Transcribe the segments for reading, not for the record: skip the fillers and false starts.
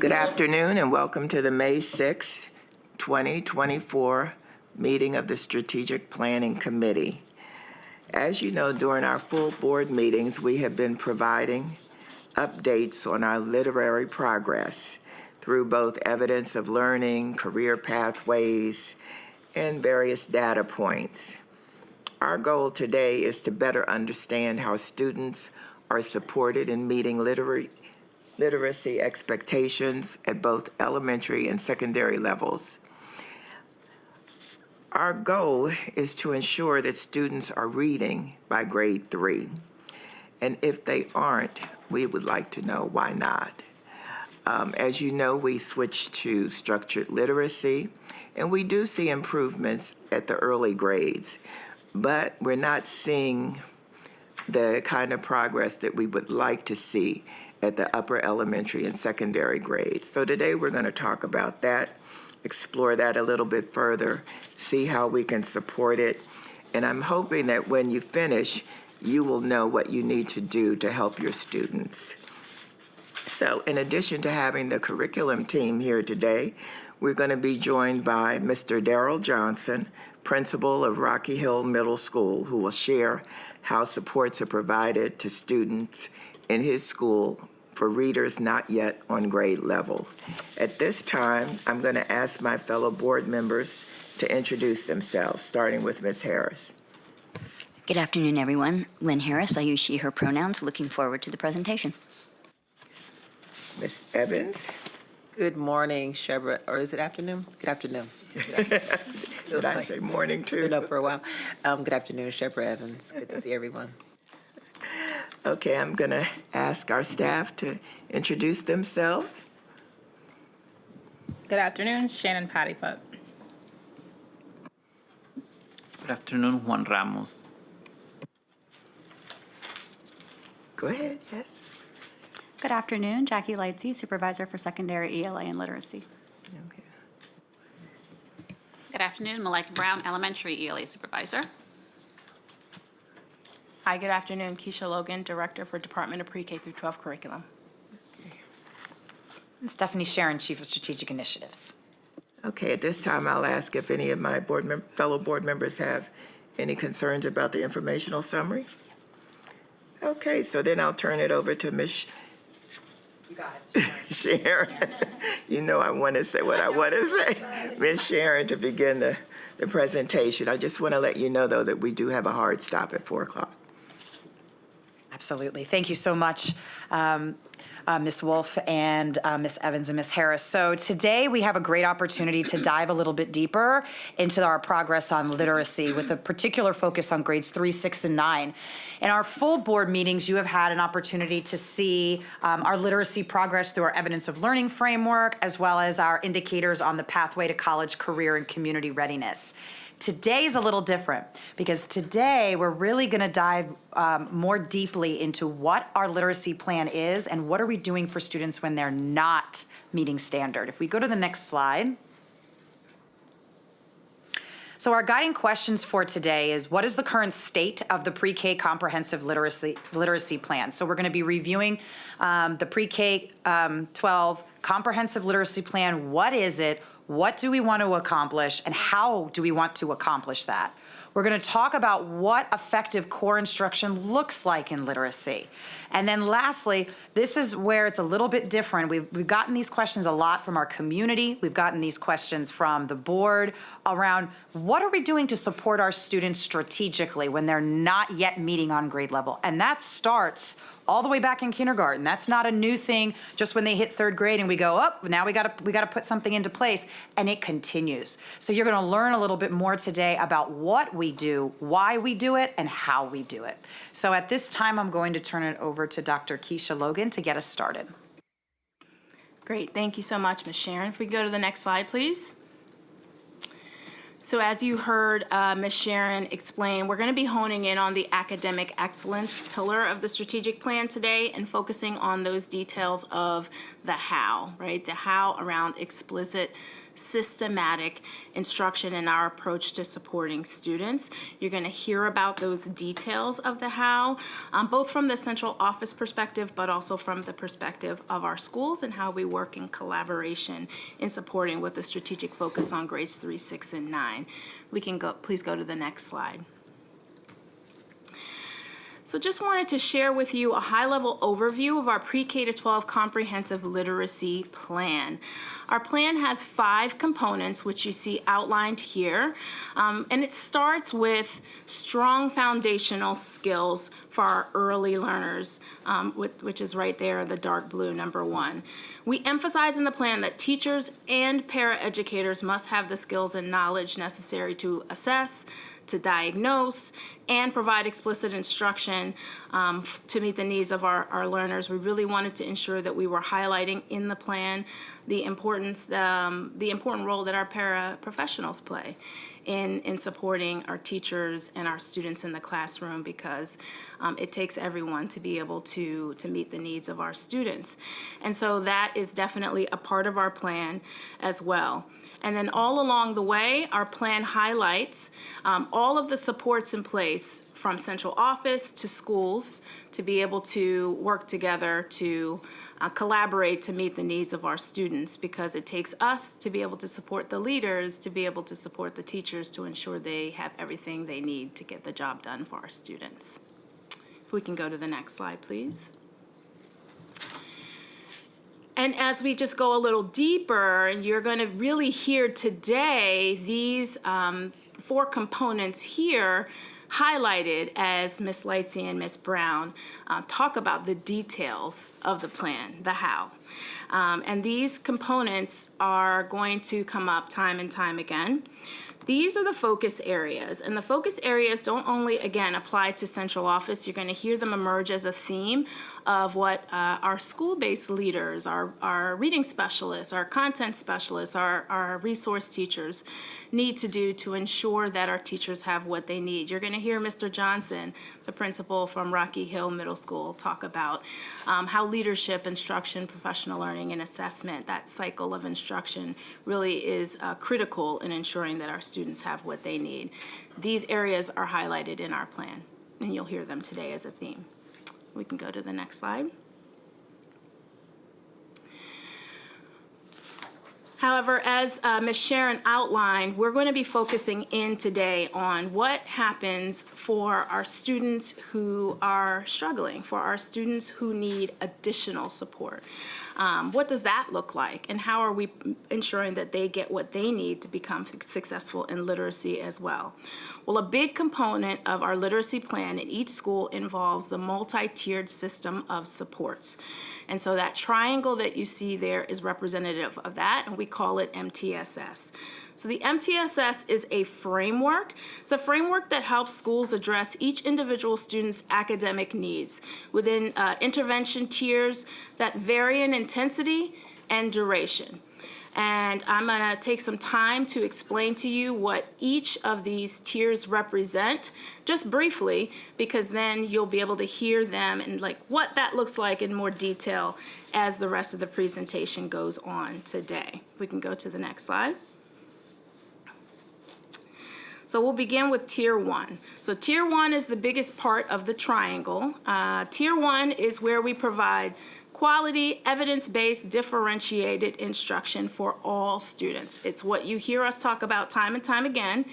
Good afternoon and welcome to the May 6, 2024 meeting of the Strategic Planning Committee. As you know, during our full board meetings, we have been providing updates on our literary progress through both evidence of learning, career pathways, and various data points. Our goal today is to better understand how students are supported in meeting literacy expectations at both elementary and secondary levels. Our goal is to ensure that students are reading by grade 3. And if they aren't, we would like to know why not. As you know, we switched to structured literacy, and we do see improvements at the early grades, but we're not seeing the kind of progress that we would like to see at the upper elementary and secondary grades. So today we're going to talk about that, explore that a little bit further, see how we can support it, and I'm hoping that when you finish, you will know what you need to do to help your students. So in addition to having the curriculum team here today, we're going to be joined by Mr. Darrell Johnson, principal of Rocky Hill Middle School, who will share how supports are provided to students in his school for readers not yet on grade level. At this time, I'm going to ask my fellow board members to introduce themselves, starting with Ms. Harris. Good afternoon, everyone. Lynn Harris, I use she, her pronouns. Looking forward to the presentation. Ms. Evans. Good morning, Shebra, or is it afternoon? Good afternoon. Did I say morning too? Been up for a while. Good afternoon, Shebra Evans. Good to see everyone. Okay, I'm going to ask our staff to introduce themselves. Good afternoon, Shannon Pattyfoot. Good afternoon, Juan Ramos. Go ahead, yes. Good afternoon, Jackie Lightsey, Supervisor for Secondary ELA and Literacy. Okay. Good afternoon, Malika Brown, Elementary ELA Supervisor. Hi, good afternoon. Keisha Logan, Director for Department of Pre-K through 12 Curriculum. And Stephanie Sharon, Chief of Strategic Initiatives. Okay, at this time, I'll ask if any of my fellow board members have any concerns about the informational summary. Okay, so then I'll turn it over to Ms. You got it. Sharon. You know I want to say what I want to say. Ms. Sharon, to begin the presentation. I just want to let you know, though, that we do have a hard stop at 4 o'clock. Absolutely. Thank you so much, Ms. Wolf and Ms. Evans and Ms. Harris. So today we have a great opportunity to dive a little bit deeper into our progress on literacy with a particular focus on grades 3, 6, and 9. In our full board meetings, you have had an opportunity to see our literacy progress through our evidence of learning framework, as well as our indicators on the pathway to college, career, and community readiness. Today's a little different because today we're really going to dive more deeply into what our literacy plan is and what are we doing for students when they're not meeting standard. If we go to the next slide. So our guiding questions for today is, what is the current state of the pre-K comprehensive literacy plan? So we're going to be reviewing the pre-K 12 comprehensive literacy plan. What is it? What do we want to accomplish, and how do we want to accomplish that? We're going to talk about what effective core instruction looks like in literacy. And then lastly, this is where it's a little bit different. We've gotten these questions a lot from our community. We've gotten these questions from the board around what are we doing to support our students strategically when they're not yet meeting on grade level? And that starts all the way back in kindergarten. That's not a new thing just when they hit 3rd grade and we go, oh, now we got to put something into place, and it continues. So you're going to learn a little bit more today about what we do, why we do it, and how we do it. So at this time, I'm going to turn it over to Dr. Keisha Logan to get us started. Great. Thank you so much, Ms. Sharon. If we go to the next slide, please. So as you heard Ms. Sharon explain, we're going to be honing in on the academic excellence pillar of the strategic plan today and focusing on those details of the how, right? The how around explicit, systematic instruction in our approach to supporting students. You're going to hear about those details of the how, both from the central office perspective, but also from the perspective of our schools and how we work in collaboration in supporting with a strategic focus on grades 3, 6, and 9. We can go, please go to the next slide. So just wanted to share with you a high-level overview of our pre-K to 12 comprehensive literacy plan. Our plan has 5 components, which you see outlined here, and it starts with strong foundational skills for our early learners, which is right there, the dark blue, number 1. We emphasize in the plan that teachers and paraeducators must have the skills and knowledge necessary to assess, to diagnose, and provide explicit instruction to meet the needs of our learners. We really wanted to ensure that we were highlighting in the plan the important role that our paraprofessionals play in supporting our teachers and our students in the classroom, because it takes everyone to be able to meet the needs of our students. And so that is definitely a part of our plan as well. And then all along the way, our plan highlights all of the supports in place from central office to schools to be able to work together to collaborate to meet the needs of our students, because it takes us to be able to support the leaders, to be able to support the teachers, to ensure they have everything they need to get the job done for our students. If we can go to the next slide, please. And as we just go a little deeper, you're going to really hear today these 4 components here highlighted as Ms. Lightsey and Ms. Brown talk about the details of the plan, the how. And these components are going to come up time and time again. These are the focus areas, and the focus areas don't only, again, apply to central office. You're going to hear them emerge as a theme of what our school-based leaders, our reading specialists, our content specialists, our resource teachers need to do to ensure that our teachers have what they need. You're going to hear Mr. Johnson, the principal from Rocky Hill Middle School, talk about how leadership, instruction, professional learning, and assessment, that cycle of instruction really is critical in ensuring that our students have what they need. These areas are highlighted in our plan, and you'll hear them today as a theme. We can go to the next slide. However, as Ms. Sharon outlined, we're going to be focusing in today on what happens for our students who are struggling, for our students who need additional support. What does that look like, and how are we ensuring that they get what they need to become successful in literacy as well? Well, a big component of our literacy plan in each school involves the multi-tiered system of supports. And so that triangle that you see there is representative of that, and we call it MTSS. So the MTSS is a framework. It's a framework that helps schools address each individual student's academic needs within intervention tiers that vary in intensity and duration. And I'm going to take some time to explain to you what each of these tiers represent, just briefly, because then you'll be able to hear them and like what that looks like in more detail as the rest of the presentation goes on today. We can go to the next slide. So we'll begin with Tier 1. So Tier 1 is the biggest part of the triangle. Tier 1 is where we provide quality, evidence-based, differentiated instruction for all students. It's what you hear us talk about time and time again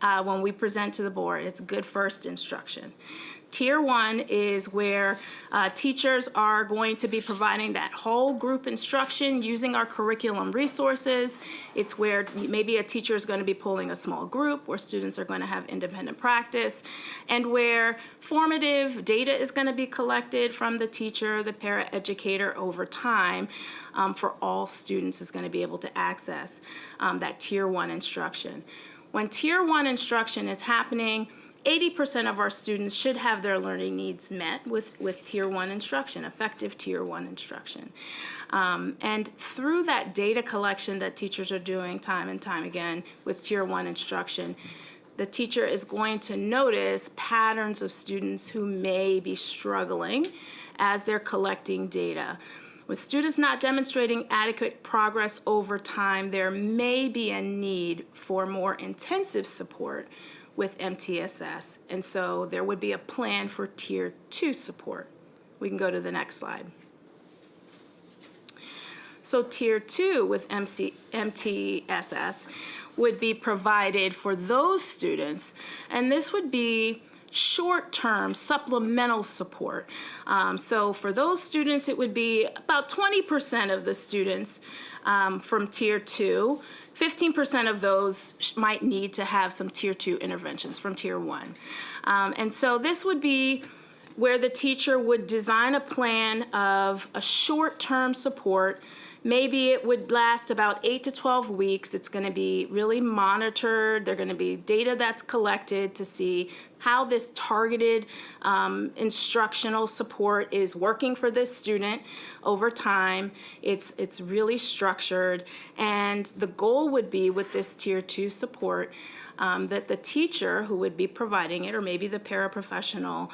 when we present to the board. It's good first instruction. Tier 1 is where teachers are going to be providing that whole group instruction using our curriculum resources. It's where maybe a teacher is going to be pulling a small group, where students are going to have independent practice, and where formative data is going to be collected from the teacher, the paraeducator over time for all students is going to be able to access that Tier 1 instruction. When Tier 1 instruction is happening, 80% of our students should have their learning needs met with Tier 1 instruction, effective Tier 1 instruction. And through that data collection that teachers are doing time and time again with Tier 1 instruction, the teacher is going to notice patterns of students who may be struggling as they're collecting data. With students not demonstrating adequate progress over time, there may be a need for more intensive support with MTSS, and so there would be a plan for Tier 2 support. We can go to the next slide. So Tier 2 with MTSS would be provided for those students, and this would be short-term supplemental support. So for those students, it would be about 20% of the students from Tier 2. 15% of those might need to have some Tier 2 interventions from Tier 1. And so this would be where the teacher would design a plan of a short-term support. Maybe it would last about 8 to 12 weeks. It's going to be really monitored. There's going to be data that's collected to see how this targeted instructional support is working for this student over time. It's really structured. And the goal would be with this Tier 2 support that the teacher who would be providing it, or maybe the paraprofessional,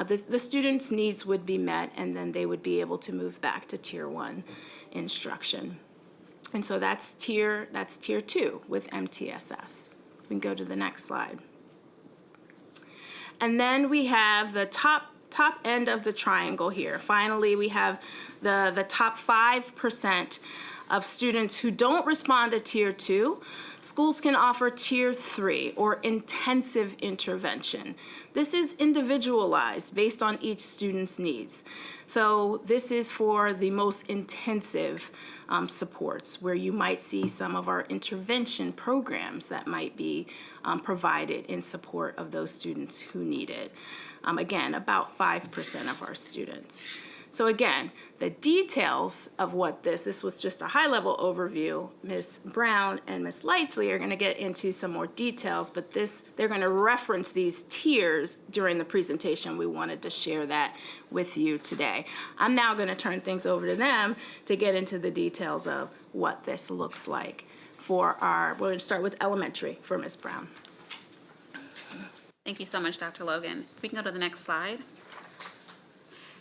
the student's needs would be met, and then they would be able to move back to Tier 1 instruction. And so that's tier 2 with MTSS. We can go to the next slide. And then we have the top end of the triangle here. Finally, we have the top 5% of students who don't respond to Tier 2. Schools can offer Tier 3, or intensive intervention. This is individualized based on each student's needs. So this is for the most intensive supports, where you might see some of our intervention programs that might be provided in support of those students who need it. Again, about 5% of our students. So again, the details of what this was just a high-level overview. Ms. Brown and Ms. Lightsley are going to get into some more details, but they're going to reference these tiers during the presentation. We wanted to share that with you today. I'm now going to turn things over to them to get into the details of what this looks like for we're going to start with elementary for Ms. Brown. Thank you so much, Dr. Logan. We can go to the next slide.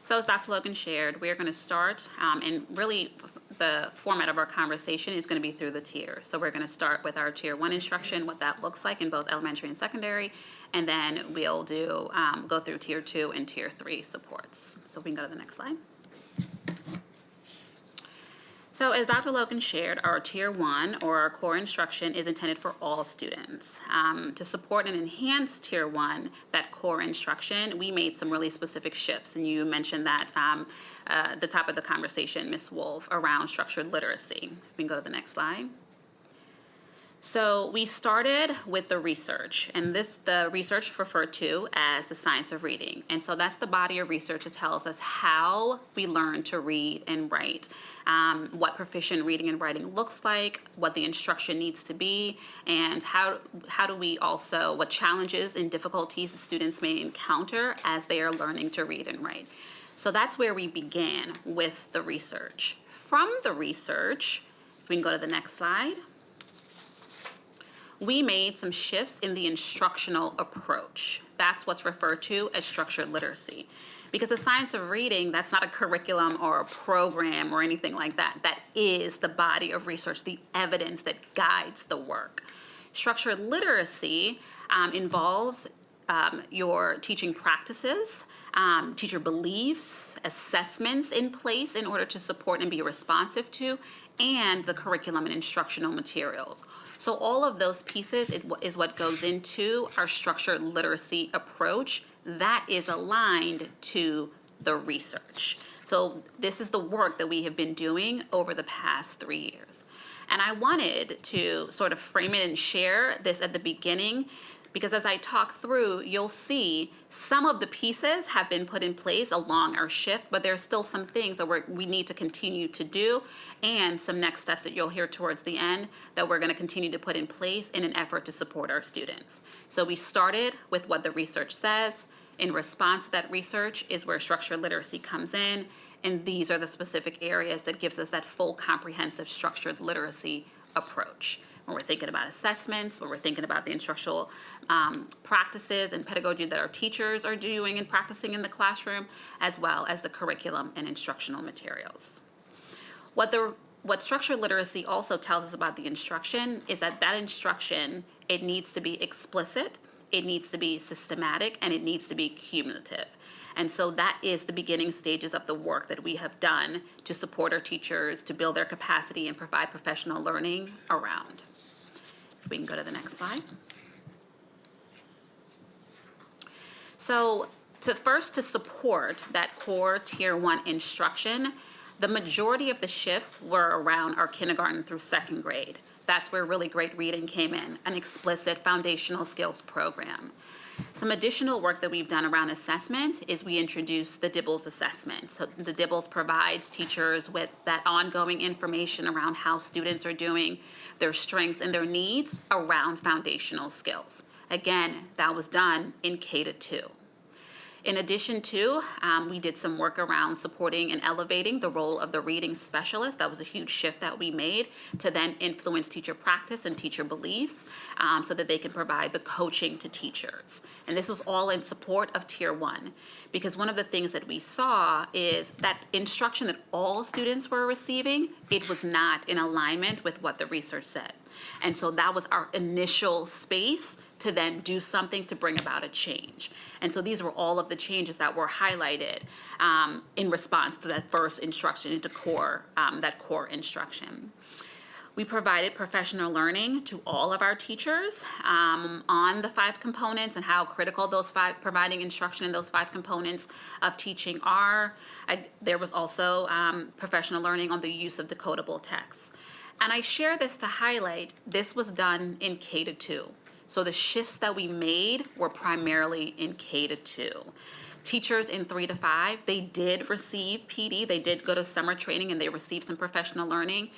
So as Dr. Logan shared, we are going to start, and really the format of our conversation is going to be through the tiers. So we're going to start with our Tier 1 instruction, what that looks like in both elementary and secondary, and then we'll go through Tier 2 and Tier 3 supports. So we can go to the next slide. So as Dr. Logan shared, our Tier 1, or our core instruction, is intended for all students. To support and enhance Tier 1, that core instruction, we made some really specific shifts, and you mentioned that at the top of the conversation, Ms. Wolf, around structured literacy. We can go to the next slide. So we started with the research, and the research referred to as the science of reading. And so that's the body of research that tells us how we learn to read and write, what proficient reading and writing looks like, what the instruction needs to be, and how do we also, what challenges and difficulties the students may encounter as they are learning to read and write. So that's where we began with the research. From the research, if we can go to the next slide, we made some shifts in the instructional approach. That's what's referred to as structured literacy. Because the science of reading, that's not a curriculum or a program or anything like that. That is the body of research, the evidence that guides the work. Structured literacy involves your teaching practices, teacher beliefs, assessments in place in order to support and be responsive to, and the curriculum and instructional materials. So all of those pieces is what goes into our structured literacy approach that is aligned to the research. So this is the work that we have been doing over the past 3 years. And I wanted to sort of frame it and share this at the beginning because as I talk through, you'll see some of the pieces have been put in place along our shift, but there's still some things that we need to continue to do, and some next steps that you'll hear towards the end that we're going to continue to put in place in an effort to support our students. So we started with what the research says. In response to that research is where structured literacy comes in, and these are the specific areas that gives us that full comprehensive structured literacy approach. When we're thinking about assessments, when we're thinking about the instructional practices and pedagogy that our teachers are doing and practicing in the classroom, as well as the curriculum and instructional materials. What structured literacy also tells us about the instruction is that instruction, it needs to be explicit, it needs to be systematic, and it needs to be cumulative. And so that is the beginning stages of the work that we have done to support our teachers, to build their capacity and provide professional learning around. If we can go to the next slide. So to support that core Tier 1 instruction, the majority of the shifts were around our kindergarten through second grade. That's where really great reading came in, an explicit foundational skills program. Some additional work that we've done around assessment is we introduced the DIBELS assessment. So the DIBELS provides teachers with that ongoing information around how students are doing, their strengths and their needs around foundational skills. Again, that was done in K-2. In addition to, we did some work around supporting and elevating the role of the reading specialist. That was a huge shift that we made to then influence teacher practice and teacher beliefs so that they can provide the coaching to teachers. And this was all in support of Tier 1, because one of the things that we saw is that instruction that all students were receiving, it was not in alignment with what the research said. And so that was our initial space to then do something to bring about a change. And so these were all of the changes that were highlighted in response to that first instruction into that core instruction. We provided professional learning to all of our teachers on the 5 components and how critical providing instruction in those 5 components of teaching are. There was also professional learning on the use of decodable text. And I share this to highlight this was done in K-2. So the shifts that we made were primarily in K-2. Teachers in 3 to 5, they did receive PD, they did go to summer training and they received some professional learning,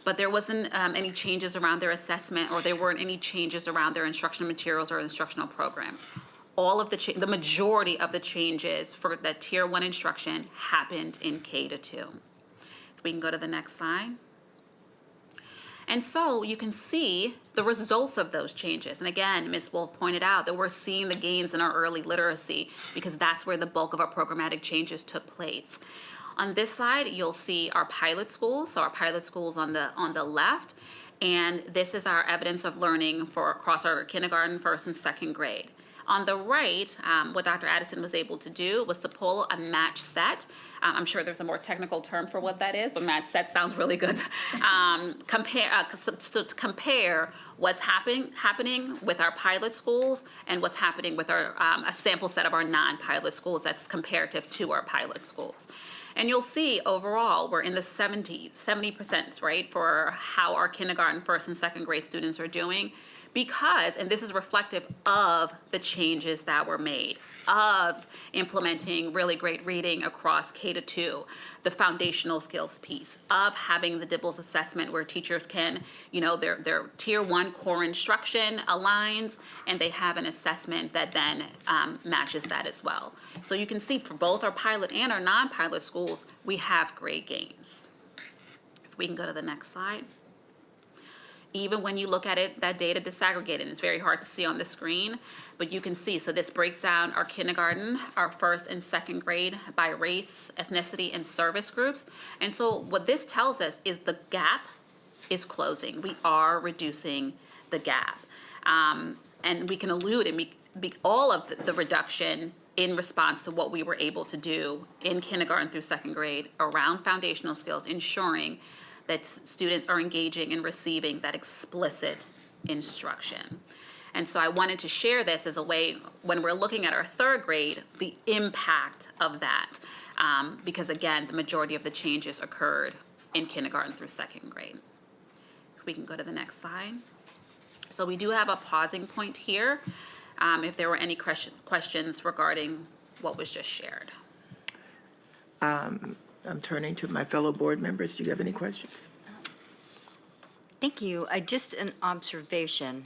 but there wasn't any changes around their assessment, or there weren't any changes around their instructional materials or instructional program. All of the majority of the changes for the Tier 1 instruction happened in K-2. If we can go to the next slide. And so you can see the results of those changes. And again, Ms. Wolf pointed out that we're seeing the gains in our early literacy because that's where the bulk of our programmatic changes took place. On this slide, you'll see our pilot schools. So our pilot schools on the left, and this is our evidence of learning for across our kindergarten, first and second grade. On the right, what Dr. Addison was able to do was to pull a match set. I'm sure there's a more technical term for what that is, but match set sounds really good. To compare what's happening with our pilot schools and what's happening with our a sample set of our non-pilot schools that's comparative to our pilot schools. And you'll see overall we're in the 70%, right, for how our kindergarten, first and second grade students are doing. Because, and this is reflective of the changes that were made, of implementing really great reading across K-2, the foundational skills piece, of having the DIBELS assessment where teachers can, their Tier 1 core instruction aligns, and they have an assessment that then matches that as well. So you can see for both our pilot and our non-pilot schools, we have great gains. If we can go to the next slide. Even when you look at it, that data disaggregated, it's very hard to see on the screen, but you can see, so this breaks down our kindergarten, our first and second grade by race, ethnicity, and service groups. And so what this tells us is the gap is closing. We are reducing the gap. And we can allude and all of the reduction in response to what we were able to do in kindergarten through second grade around foundational skills, ensuring that students are engaging and receiving that explicit instruction. And so I wanted to share this as a way, when we're looking at our third grade, the impact of that, because again, the majority of the changes occurred in kindergarten through second grade. If we can go to the next slide. So we do have a pausing point here. if there were any questions regarding what was just shared. I'm turning to my fellow board members. Do you have any questions? Thank you. Just an observation.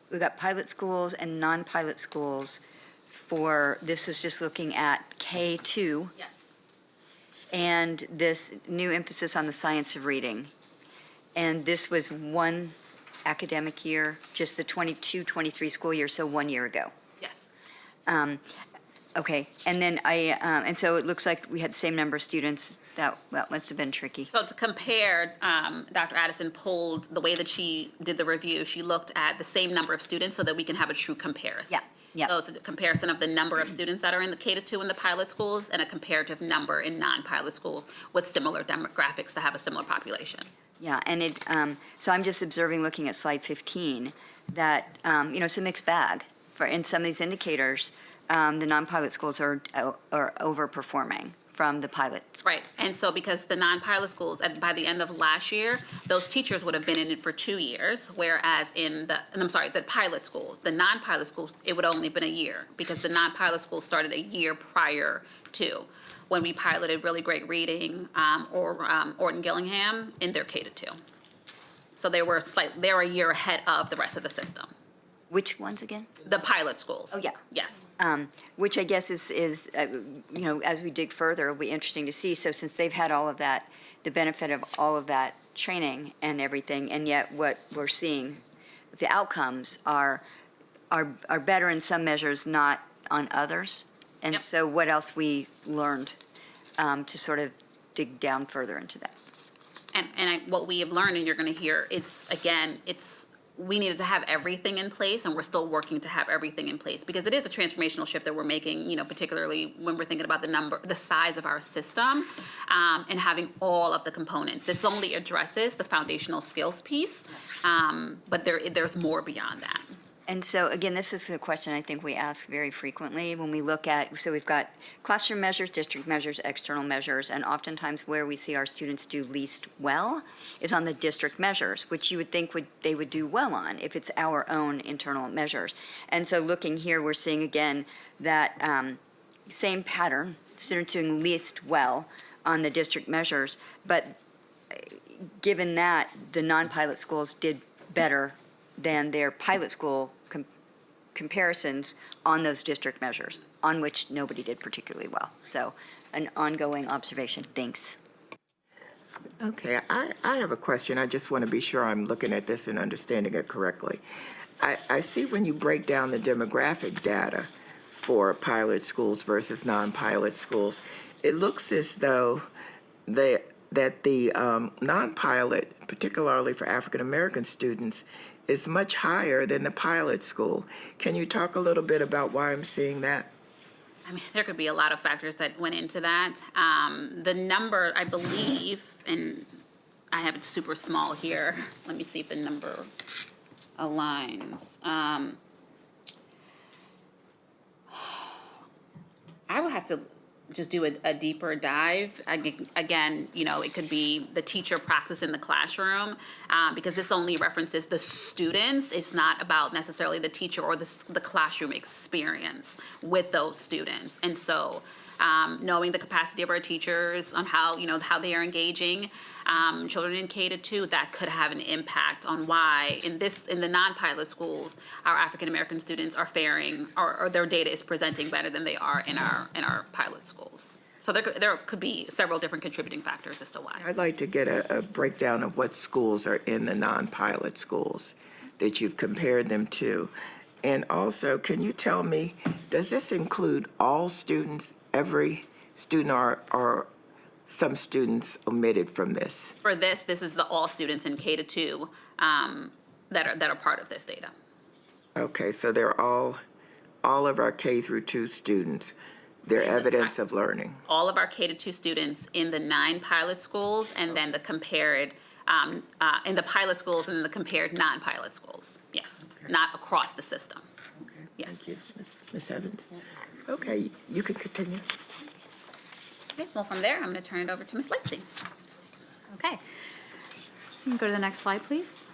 We've got pilot schools and non-pilot schools for, this is just looking at K2 Yes. and this new emphasis on the science of reading. And this was one academic year, just the 22-23 school year, so 1 year ago. Yes. Okay, and then and so it looks like we had the same number of students. That must have been tricky. So to compare, Dr. Addison pulled the way that she did the review. She looked at the same number of students so that we can have a true comparison. Yeah. So it's a comparison of the number of students that are in the K-2 in the pilot schools and a comparative number in non-pilot schools with similar demographics to have a similar population. Yeah, and so I'm just observing, looking at slide 15, that, it's a mixed bag. In some of these indicators, the non-pilot schools are overperforming from the pilot. Right, and so because the non-pilot schools, by the end of last year, those teachers would have been in it for 2 years, whereas the pilot schools, the non-pilot schools, it would have only been a year, because the non-pilot schools started a year prior to when we piloted Really Great Reading Orton Gillingham in their K-2. So they were a year ahead of the rest of the system. Which ones again? The pilot schools. Oh, yeah. Yes. Which I guess is as we dig further, it'll be interesting to see. So since they've had all of that, the benefit of all of that training and everything, and yet what we're seeing, the outcomes are better in some measures, not on others. And Yep. so what else we learned to sort of dig down further into that? And what we have learned, and you're going to hear, we needed to have everything in place, and we're still working to have everything in place, because it is a transformational shift that we're making, particularly when we're thinking about the size of our system, and having all of the components. This only addresses the foundational skills piece, but there's more beyond that. And so, again, this is the question I think we ask very frequently when we look at, so we've got classroom measures, district measures, external measures, and oftentimes where we see our students do least well is on the district measures, which you would think they would do well on if it's our own internal measures. And so looking here, we're seeing again that same pattern, students doing least well on the district measures, but given that, the non-pilot schools did better than their pilot school comparisons on those district measures, on which nobody did particularly well. So an ongoing observation. Thanks. Okay, I have a question. I just want to be sure I'm looking at this and understanding it correctly. I see when you break down the demographic data for pilot schools versus non-pilot schools, it looks as though that the non-pilot, particularly for African American students, is much higher than the pilot school. Can you talk a little bit about why I'm seeing that? I mean, there could be a lot of factors that went into that. The number, I believe, and I have it super small here. Let me see if the number aligns. I would have to just do a deeper dive. Again, it could be the teacher practice in the classroom, because this only references the students. It's not about necessarily the teacher or the classroom experience with those students. And so knowing the capacity of our teachers on how they are engaging children in K-2, that could have an impact on why in the non-pilot schools our African American students are faring, or their data is presenting better than they are in our pilot schools. So there could be several different contributing factors as to why. I'd like to get a breakdown of what schools are in the non-pilot schools that you've compared them to. And also, can you tell me, does this include all students, every student, or some students omitted from this? For this is the all students in K-2 that are part of this data. Okay, so they're all of our K-2 students, they're evidence of learning. All of our K-2 students in the 9 pilot schools, and then the compared in the pilot schools and then the compared non-pilot schools. Yes, not across the system. Okay, Yes. thank you, Ms. Evans. Okay, you can continue. Okay, well, from there, I'm going to turn it over to Ms. Lacey. Okay. So you can go to the next slide, please.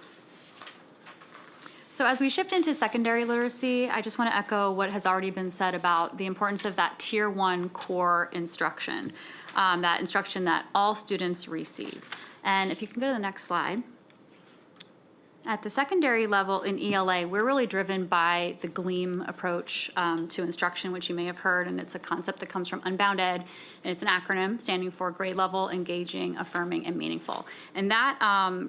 So as we shift into secondary literacy, I just want to echo what has already been said about the importance of that Tier 1 core instruction, that instruction that all students receive. And if you can go to the next slide. At the secondary level in ELA, we're really driven by the GLEAM approach to instruction, which you may have heard, and it's a concept that comes from Unbound Ed, and it's an acronym standing for grade level, engaging, affirming, and meaningful. And that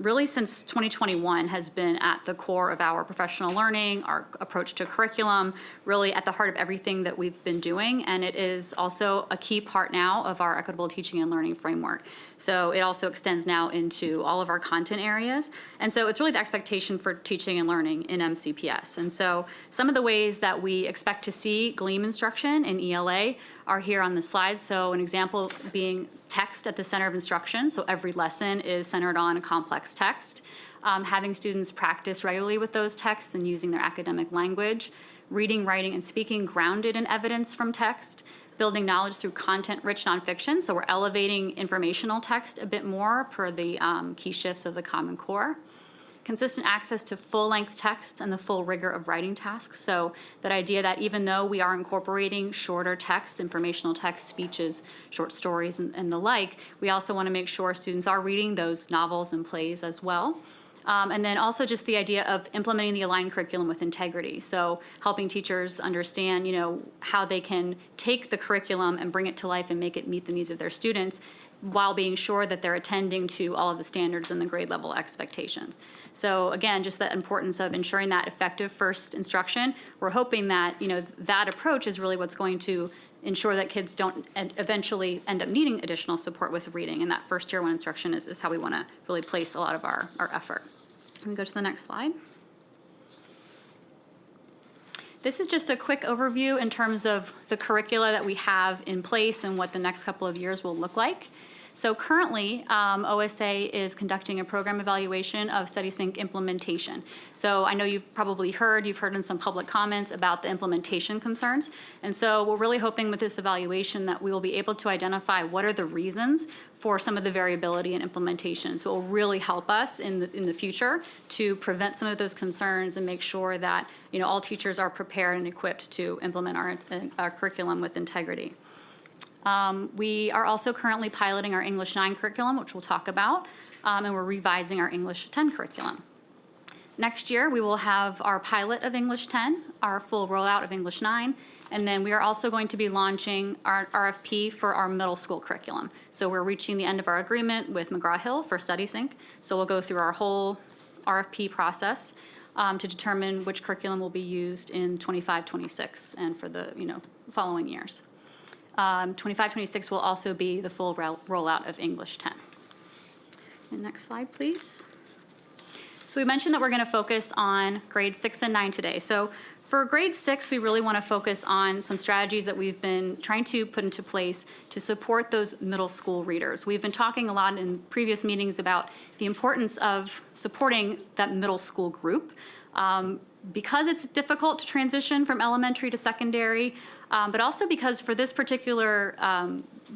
really since 2021 has been at the core of our professional learning, our approach to curriculum, really at the heart of everything that we've been doing, and it is also a key part now of our equitable teaching and learning framework. So it also extends now into all of our content areas. And so it's really the expectation for teaching and learning in MCPS. And so some of the ways that we expect to see GLEAM instruction in ELA are here on the slide. So an example being text at the center of instruction. So every lesson is centered on a complex text. Having students practice regularly with those texts and using their academic language. Reading, writing, and speaking grounded in evidence from text. Building knowledge through content-rich nonfiction, so we're elevating informational text a bit more per the key shifts of the Common Core. Consistent access to full-length text and the full rigor of writing tasks, so that idea that even though we are incorporating shorter texts, informational text, speeches, short stories, and the like, we also want to make sure students are reading those novels and plays as well. And then also just the idea of implementing the aligned curriculum with integrity. So helping teachers understand, how they can take the curriculum and bring it to life and make it meet the needs of their students while being sure that they're attending to all of the standards and the grade level expectations. So again, just the importance of ensuring that effective first instruction. We're hoping that, that approach is really what's going to ensure that kids don't eventually end up needing additional support with reading. And that first Tier 1 instruction is how we want to really place a lot of our effort. Can we go to the next slide? This is just a quick overview in terms of the curricula that we have in place and what the next couple of years will look like. So currently, OSA is conducting a program evaluation of StudySync implementation. So I know you've heard in some public comments about the implementation concerns. And so we're really hoping with this evaluation that we will be able to identify what are the reasons for some of the variability in implementation. So it will really help us in the future to prevent some of those concerns and make sure that all teachers are prepared and equipped to implement our curriculum with integrity. We are also currently piloting our English 9 curriculum, which we'll talk about, and we're revising our English 10 curriculum. Next year, we will have our pilot of English 10, our full rollout of English 9, and then we are also going to be launching our RFP for our middle school curriculum. So we're reaching the end of our agreement with McGraw-Hill for StudySync. So we'll go through our whole RFP process to determine which curriculum will be used in 25-26 and for the following years. 25-26 will also be the full rollout of English 10. And next slide, please. So we mentioned that we're going to focus on grades 6 and 9 today. So for grade 6, we really want to focus on some strategies that we've been trying to put into place to support those middle school readers. We've been talking a lot in previous meetings about the importance of supporting that middle school group. Because it's difficult to transition from elementary to secondary, but also because for this particular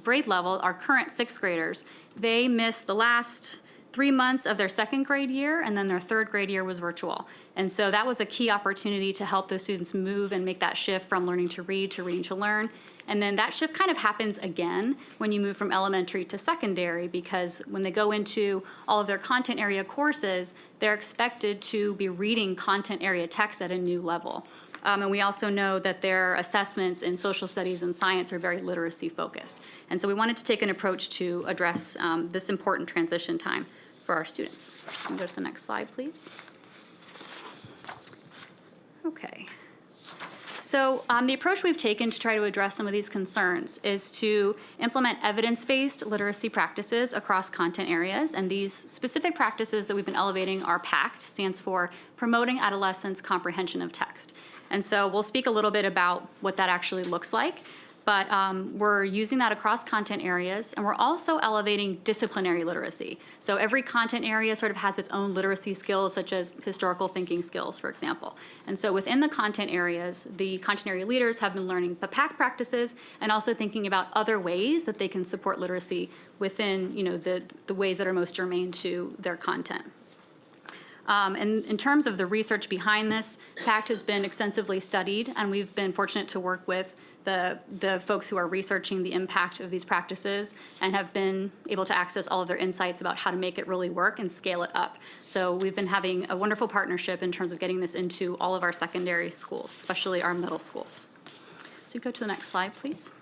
grade level, our current 6th graders, they missed the last 3 months of their 2nd grade year, and then their 3rd grade year was virtual. And so that was a key opportunity to help those students move and make that shift from learning to read to reading to learn. And then that shift kind of happens again when you move from elementary to secondary, because when they go into all of their content area courses, they're expected to be reading content area text at a new level. And we also know that their assessments in social studies and science are very literacy focused. And so we wanted to take an approach to address this important transition time for our students. Can we go to the next slide, please? Okay. So the approach we've taken to try to address some of these concerns is to implement evidence-based literacy practices across content areas. And these specific practices that we've been elevating are PACT, stands for Promoting Adolescents' Comprehension of Text. And so we'll speak a little bit about what that actually looks like. But we're using that across content areas, and we're also elevating disciplinary literacy. So every content area sort of has its own literacy skills, such as historical thinking skills, for example. And so within the content areas, the content area leaders have been learning the PACT practices and also thinking about other ways that they can support literacy within the ways that are most germane to their content. And in terms of the research behind this, PACT has been extensively studied, and we've been fortunate to work with the folks who are researching the impact of these practices and have been able to access all of their insights about how to make it really work and scale it up. So we've been having a wonderful partnership in terms of getting this into all of our secondary schools, especially our middle schools. So go to the next slide, please.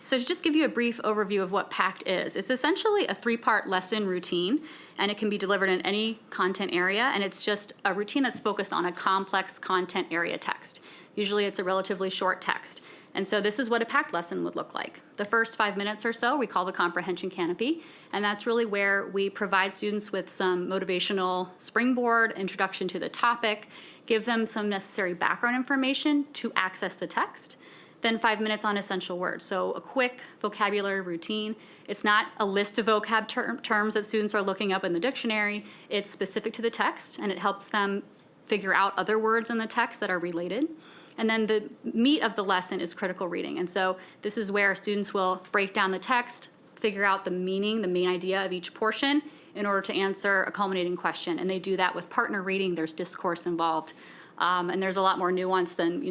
So to just give you a brief overview of what PACT is, it's essentially a 3-part lesson routine, and it can be delivered in any content area, and it's just a routine that's focused on a complex content area text. Usually it's a relatively short text. And so this is what a PACT lesson would look like. The first 5 minutes or so we call the comprehension canopy, and that's really where we provide students with some motivational springboard, introduction to the topic, give them some necessary background information to access the text. Then 5 minutes on essential words. So a quick vocabulary routine. It's not a list of vocab terms that students are looking up in the dictionary. It's specific to the text, and it helps them figure out other words in the text that are related. And then the meat of the lesson is critical reading. And so this is where students will break down the text, figure out the meaning, the main idea of each portion in order to answer a culminating question. And they do that with partner reading. There's discourse involved. And there's a lot more nuance than,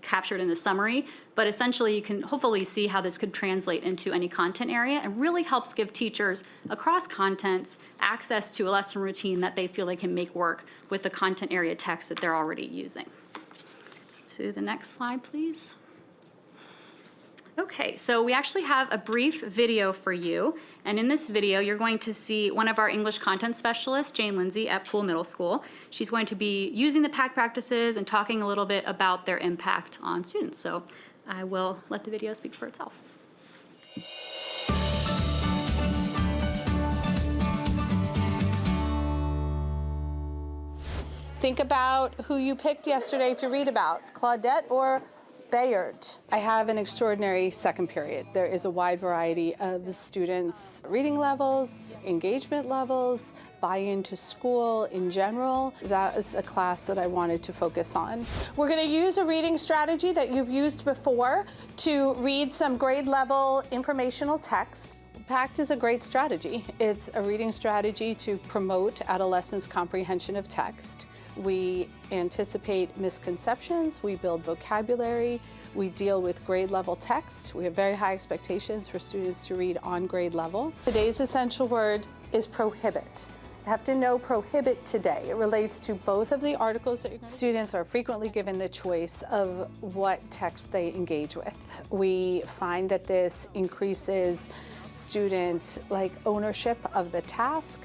captured in the summary, but essentially you can hopefully see how this could translate into any content area and really helps give teachers across contents access to a lesson routine that they feel they can make work with the content area text that they're already using. To the next slide, please. Okay, so we actually have a brief video for you, and in this video you're going to see one of our English content specialists, Jane Lindsay at Poole Middle School. She's going to be using the PACT practices and talking a little bit about their impact on students. So I will let the video speak for itself. Think about who you picked yesterday to read about, Claudette or Bayard. I have an extraordinary second period. There is a wide variety of students' reading levels, engagement levels, buy-in to school in general. That is a class that I wanted to focus on. We're going to use a reading strategy that you've used before to read some grade level informational text. PACT is a great strategy. It's a reading strategy to promote adolescents' comprehension of text. We anticipate misconceptions, we build vocabulary, we deal with grade level text. We have very high expectations for students to read on grade level. Today's essential word is prohibit. You have to know prohibit today. It relates to both of the articles that students are frequently given the choice of what text they engage with. We find that this increases student ownership of the task.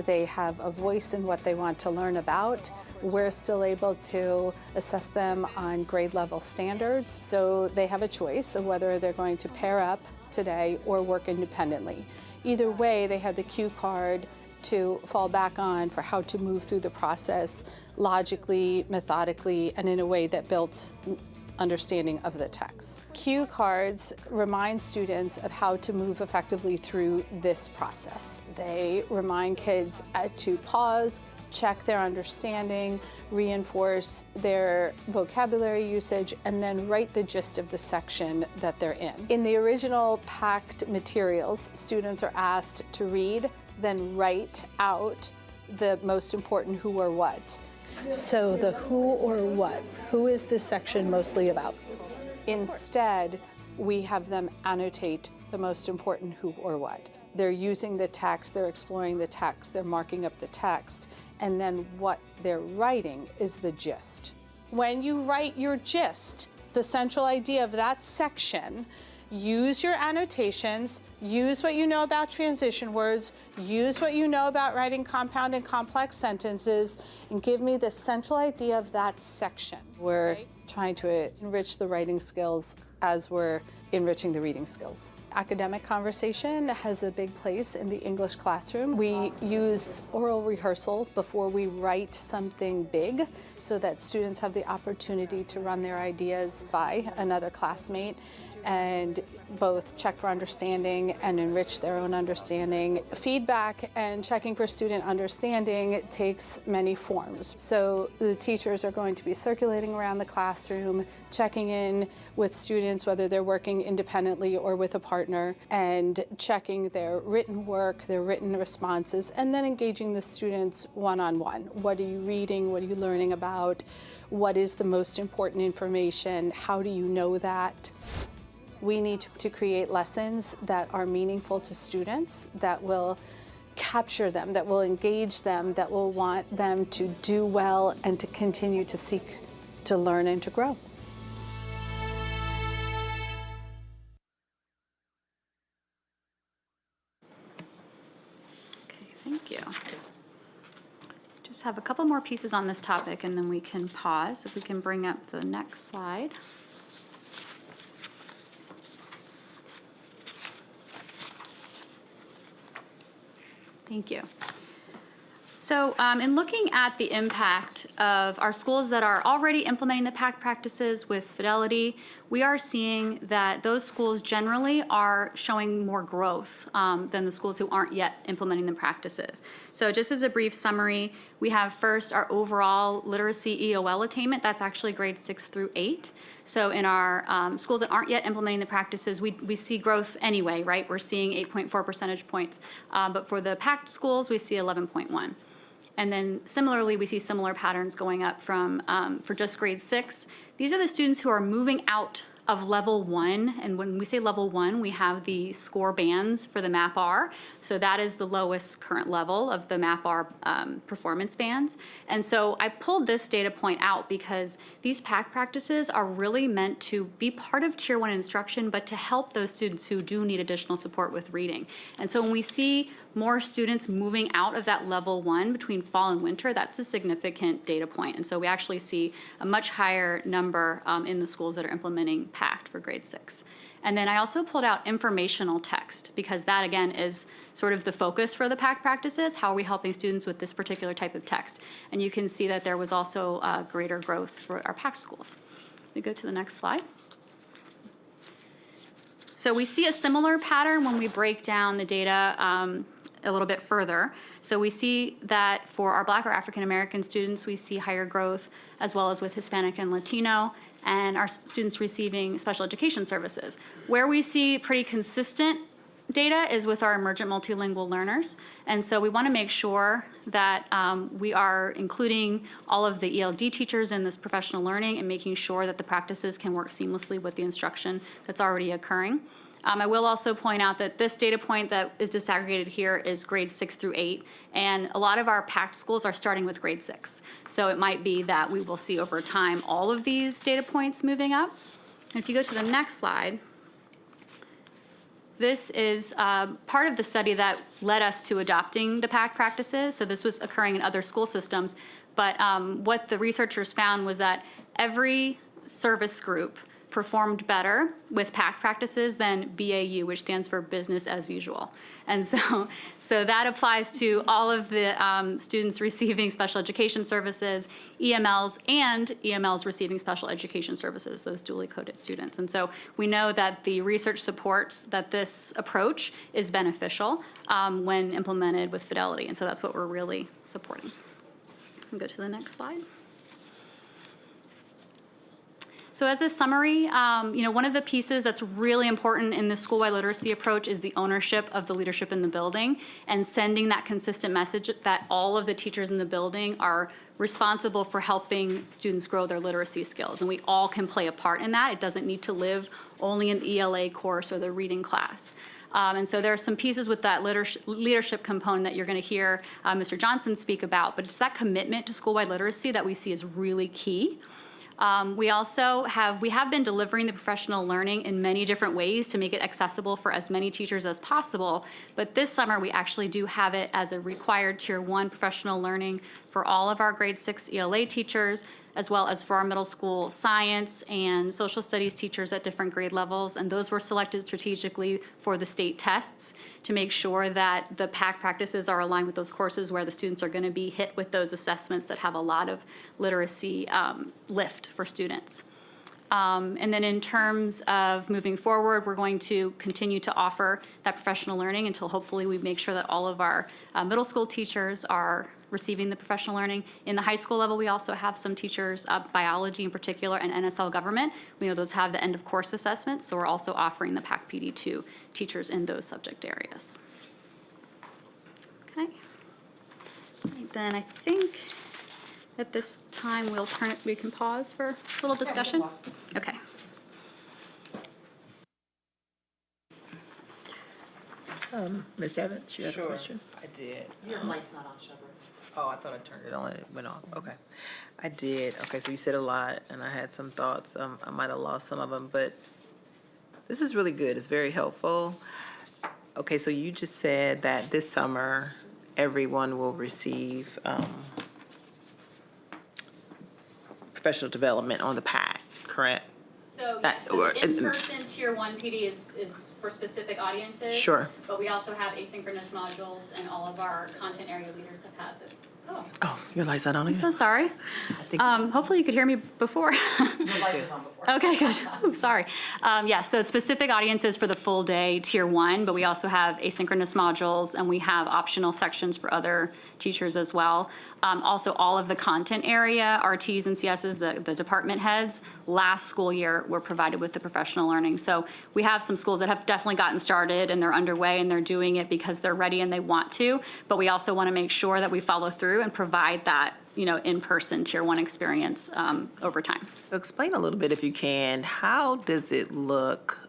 They have a voice in what they want to learn about. We're still able to assess them on grade level standards, so they have a choice of whether they're going to pair up today or work independently. Either way, they have the cue card to fall back on for how to move through the process logically, methodically, and in a way that builds understanding of the text. Cue cards remind students of how to move effectively through this process. They remind kids to pause, check their understanding, reinforce their vocabulary usage, and then write the gist of the section that they're in. In the original PACT materials, students are asked to read, then write out the most important who or what. So the who or what, who is this section mostly about? Instead, we have them annotate the most important who or what. They're using the text, they're exploring the text, they're marking up the text, and then what they're writing is the gist. When you write your gist, the central idea of that section, use your annotations, use what you know about transition words, use what you know about writing compound and complex sentences, and give me the central idea of that section. We're trying to enrich the writing skills as we're enriching the reading skills. Academic conversation has a big place in the English classroom. We use oral rehearsal before we write something big so that students have the opportunity to run their ideas by another classmate and both check for understanding and enrich their own understanding. Feedback and checking for student understanding takes many forms. So the teachers are going to be circulating around the classroom, checking in with students, whether they're working independently or with a partner, and checking their written work, their written responses, and then engaging the students one-on-one. What are you reading? What are you learning about? What is the most important information? How do you know that? We need to create lessons that are meaningful to students, that will capture them, that will engage them, that will want them to do well and to continue to seek to learn and to grow. Okay, thank you. Just have a couple more pieces on this topic and then we can pause. If we can bring up the next slide. Thank you. So in looking at the impact of our schools that are already implementing the PACT practices with fidelity, we are seeing that those schools generally are showing more growth than the schools who aren't yet implementing the practices. So just as a brief summary, we have first our overall literacy EOL attainment. That's actually grades 6 through 8. So in our schools that aren't yet implementing the practices, we see growth anyway, right? We're seeing 8.4 percentage points. But for the PACT schools, we see 11.1. And then similarly, we see similar patterns going up from for just grade 6. These are the students who are moving out of level 1. And when we say level 1, we have the score bands for the MAP-R. So that is the lowest current level of the MAP-R performance bands. And so I pulled this data point out because these PACT practices are really meant to be part of Tier 1 instruction, but to help those students who do need additional support with reading. And so when we see more students moving out of that level 1 between fall and winter, that's a significant data point. And so we actually see a much higher number in the schools that are implementing PACT for grade 6. And then I also pulled out informational text because that again is sort of the focus for the PACT practices. How are we helping students with this particular type of text? And you can see that there was also greater growth for our PACT schools. We go to the next slide. So we see a similar pattern when we break down the data a little bit further. So we see that for our Black or African American students, we see higher growth as well as with Hispanic and Latino, and our students receiving special education services. Where we see pretty consistent data is with our emergent multilingual learners. And so we want to make sure that we are including all of the ELD teachers in this professional learning and making sure that the practices can work seamlessly with the instruction that's already occurring. I will also point out that this data point that is disaggregated here is grades 6 through 8, and a lot of our PACT schools are starting with grade 6. So it might be that we will see over time all of these data points moving up. And if you go to the next slide, this is part of the study that led us to adopting the PACT practices. So this was occurring in other school systems, but what the researchers found was that every service group performed better with PACT practices than BAU, which stands for business as usual. And so that applies to all of the students receiving special education services, EMLs, and EMLs receiving special education services, those dually coded students. And so we know that the research supports that this approach is beneficial when implemented with fidelity. And so that's what we're really supporting. We'll go to the next slide. So as a summary, one of the pieces that's really important in the school-wide literacy approach is the ownership of the leadership in the building and sending that consistent message that all of the teachers in the building are responsible for helping students grow their literacy skills. And we all can play a part in that. It doesn't need to live only in the ELA course or the reading class. And so there are some pieces with that leadership component that you're going to hear Mr. Johnson speak about, but it's that commitment to school-wide literacy that we see is really key. We have been delivering the professional learning in many different ways to make it accessible for as many teachers as possible. But this summer, we actually do have it as a required Tier 1 professional learning for all of our grade 6 ELA teachers, as well as for our middle school science and social studies teachers at different grade levels. And those were selected strategically for the state tests to make sure that the PACT practices are aligned with those courses where the students are going to be hit with those assessments that have a lot of literacy lift for students. And then in terms of moving forward, we're going to continue to offer that professional learning until hopefully we make sure that all of our middle school teachers are receiving the professional learning. In the high school level, we also have some teachers, biology in particular, and NSL government. We know those have the end of course assessment, so we're also offering the PAC PD to teachers in those subject areas. Okay. Then I think at this time we can pause for a little discussion. Okay. Ms. Evans, you have a question? I did. Your mic's not on, Shepard. Oh, I thought I turned it on and it went off. Okay. I did. Okay, so you said a lot and I had some thoughts. I might have lost some of them, but this is really good. It's very helpful. Okay, so you just said that this summer, everyone will receive professional development on the PAC, correct? So, That- yes, so or- the in-person Tier 1 PD is for specific audiences. Sure. But we also have asynchronous modules, and all of our content area leaders have had the, oh, Oh, your light's not on I'm again? so sorry. think- Hopefully you could hear me before. Your light was on before. Okay, good. Oh, sorry. Yeah, so it's specific audiences for the full day, Tier 1, but we also have asynchronous modules, and we have optional sections for other teachers as well. Also, all of the content area, RTs and CSs, the department heads, last school year were provided with the professional learning. So we have some schools that have definitely gotten started, and they're underway, and they're doing it because they're ready and they want to, but we also want to make sure that we follow through and provide that, in-person Tier 1 experience over time. So explain a little bit, if you can, how does it look?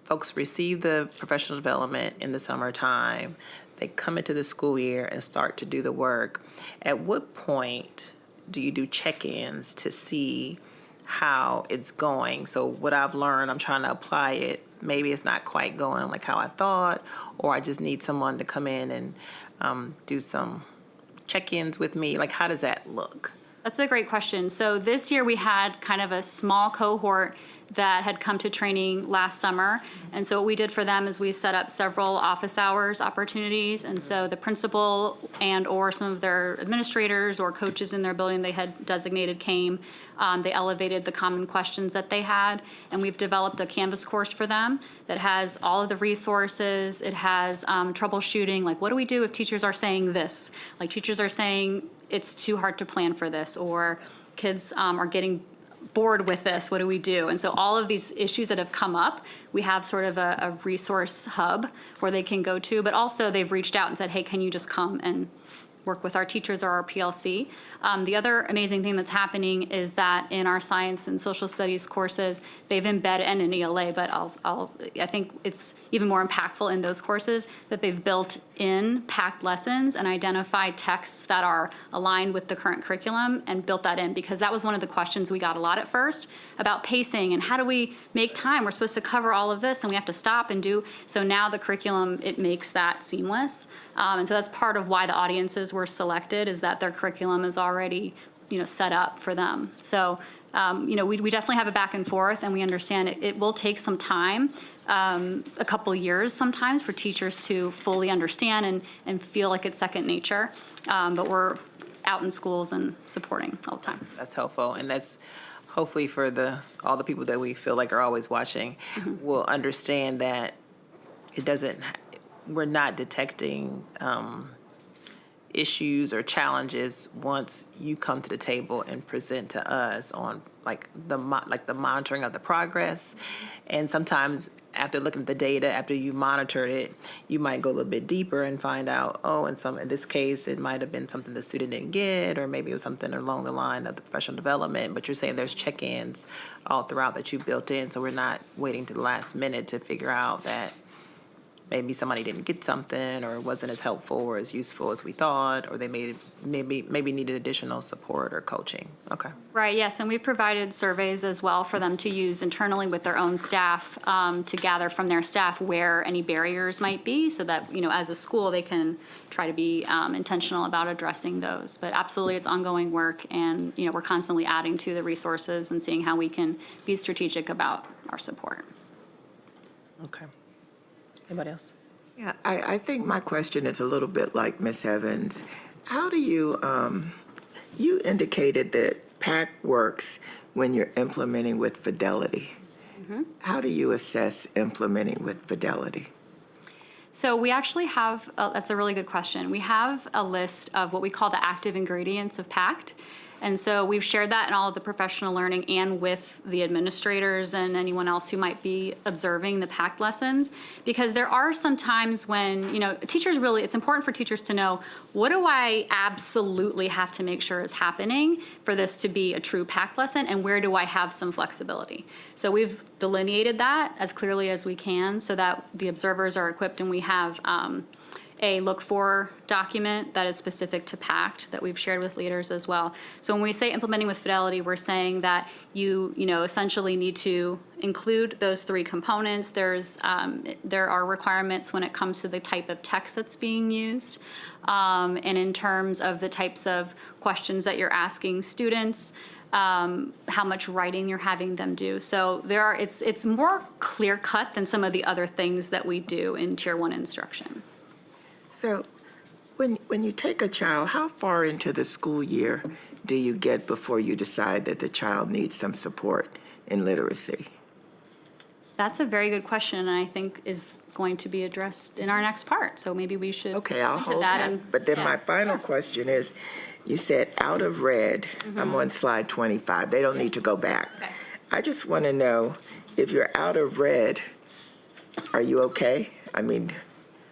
Folks receive the professional development in the summertime. They come into the school year and start to do the work. At what point do you do check-ins to see how it's going? So what I've learned, I'm trying to apply it. Maybe it's not quite going like how I thought, or I just need someone to come in and do some check-ins with me. Like, how does that look? That's a great question. So this year we had kind of a small cohort that had come to training last summer. And so what we did for them is we set up several office hours opportunities. And so the principal and or some of their administrators or coaches in their building they had designated came. They elevated the common questions that they had. And we've developed a Canvas course for them that has all of the resources. It has troubleshooting, like what do we do if teachers are saying this? Like teachers are saying it's too hard to plan for this, or kids are getting bored with this, what do we do? And so all of these issues that have come up, we have sort of a resource hub where they can go to, but also they've reached out and said, hey, can you just come and work with our teachers or our PLC. The other amazing thing that's happening is that in our science and social studies courses, they've embedded, and in ELA, but I think it's even more impactful in those courses that they've built in packed lessons and identified texts that are aligned with the current curriculum and built that in, because that was one of the questions we got a lot at first about pacing and how do we make time? We're supposed to cover all of this and we have to stop and do. So now the curriculum, it makes that seamless. And so that's part of why the audiences were selected, is that their curriculum is already, set up for them. So, we definitely have a back and forth, and we understand it will take some time, a couple years sometimes, for teachers to fully understand and feel like it's second nature. But we're out in schools and supporting all the time. That's helpful, and that's hopefully for all the people that we feel like are always watching will understand that we're not detecting issues or challenges once you come to the table and present to us on the monitoring of the progress. And sometimes after looking at the data, after you monitored it, you might go a little bit deeper and find out, in this case, it might have been something the student didn't get, or maybe it was something along the line of the professional development. But you're saying there's check-ins all throughout that you built in, so we're not waiting to the last minute to figure out that maybe somebody didn't get something, or it wasn't as helpful or as useful as we thought, or they maybe needed additional support or coaching. Okay. Right, yes, and we provided surveys as well for them to use internally with their own staff, to gather from their staff where any barriers might be, so that, as a school, they can try to be intentional about addressing those. But absolutely, it's ongoing work, and, we're constantly adding to the resources and seeing how we can be strategic about our support. Okay. Anybody else? Yeah, I think my question is a little bit like Ms. Evans. How do you, you indicated that PAC works when you're implementing with fidelity. How do you assess implementing with fidelity? So we actually have, that's a really good question. We have a list of what we call the active ingredients of PACT. And so we've shared that in all of the professional learning and with the administrators and anyone else who might be observing the PACT lessons. Because there are some times when, teachers really, it's important for teachers to know, what do I absolutely have to make sure is happening for this to be a true PACT lesson, and where do I have some flexibility? So we've delineated that as clearly as we can so that the observers are equipped, and we have a look for document that is specific to PACT that we've shared with leaders as well. So when we say implementing with fidelity, we're saying that you essentially need to include those three components. There are requirements when it comes to the type of text that's being used, and in terms of the types of questions that you're asking students, how much writing you're having them do. So it's more clear cut than some of the other things that we do in Tier 1 instruction. So when you take a child, how far into the school year do you get before you decide that the child needs some support in literacy? That's a very good question, and I think is going to be addressed in our next part. So maybe we should. Okay, I'll into hold that. and- But then yeah. my final question is, you said out of red, I'm on slide 25. They don't need to go back. Okay. I just want to know, if you're out of red, are you okay? I mean,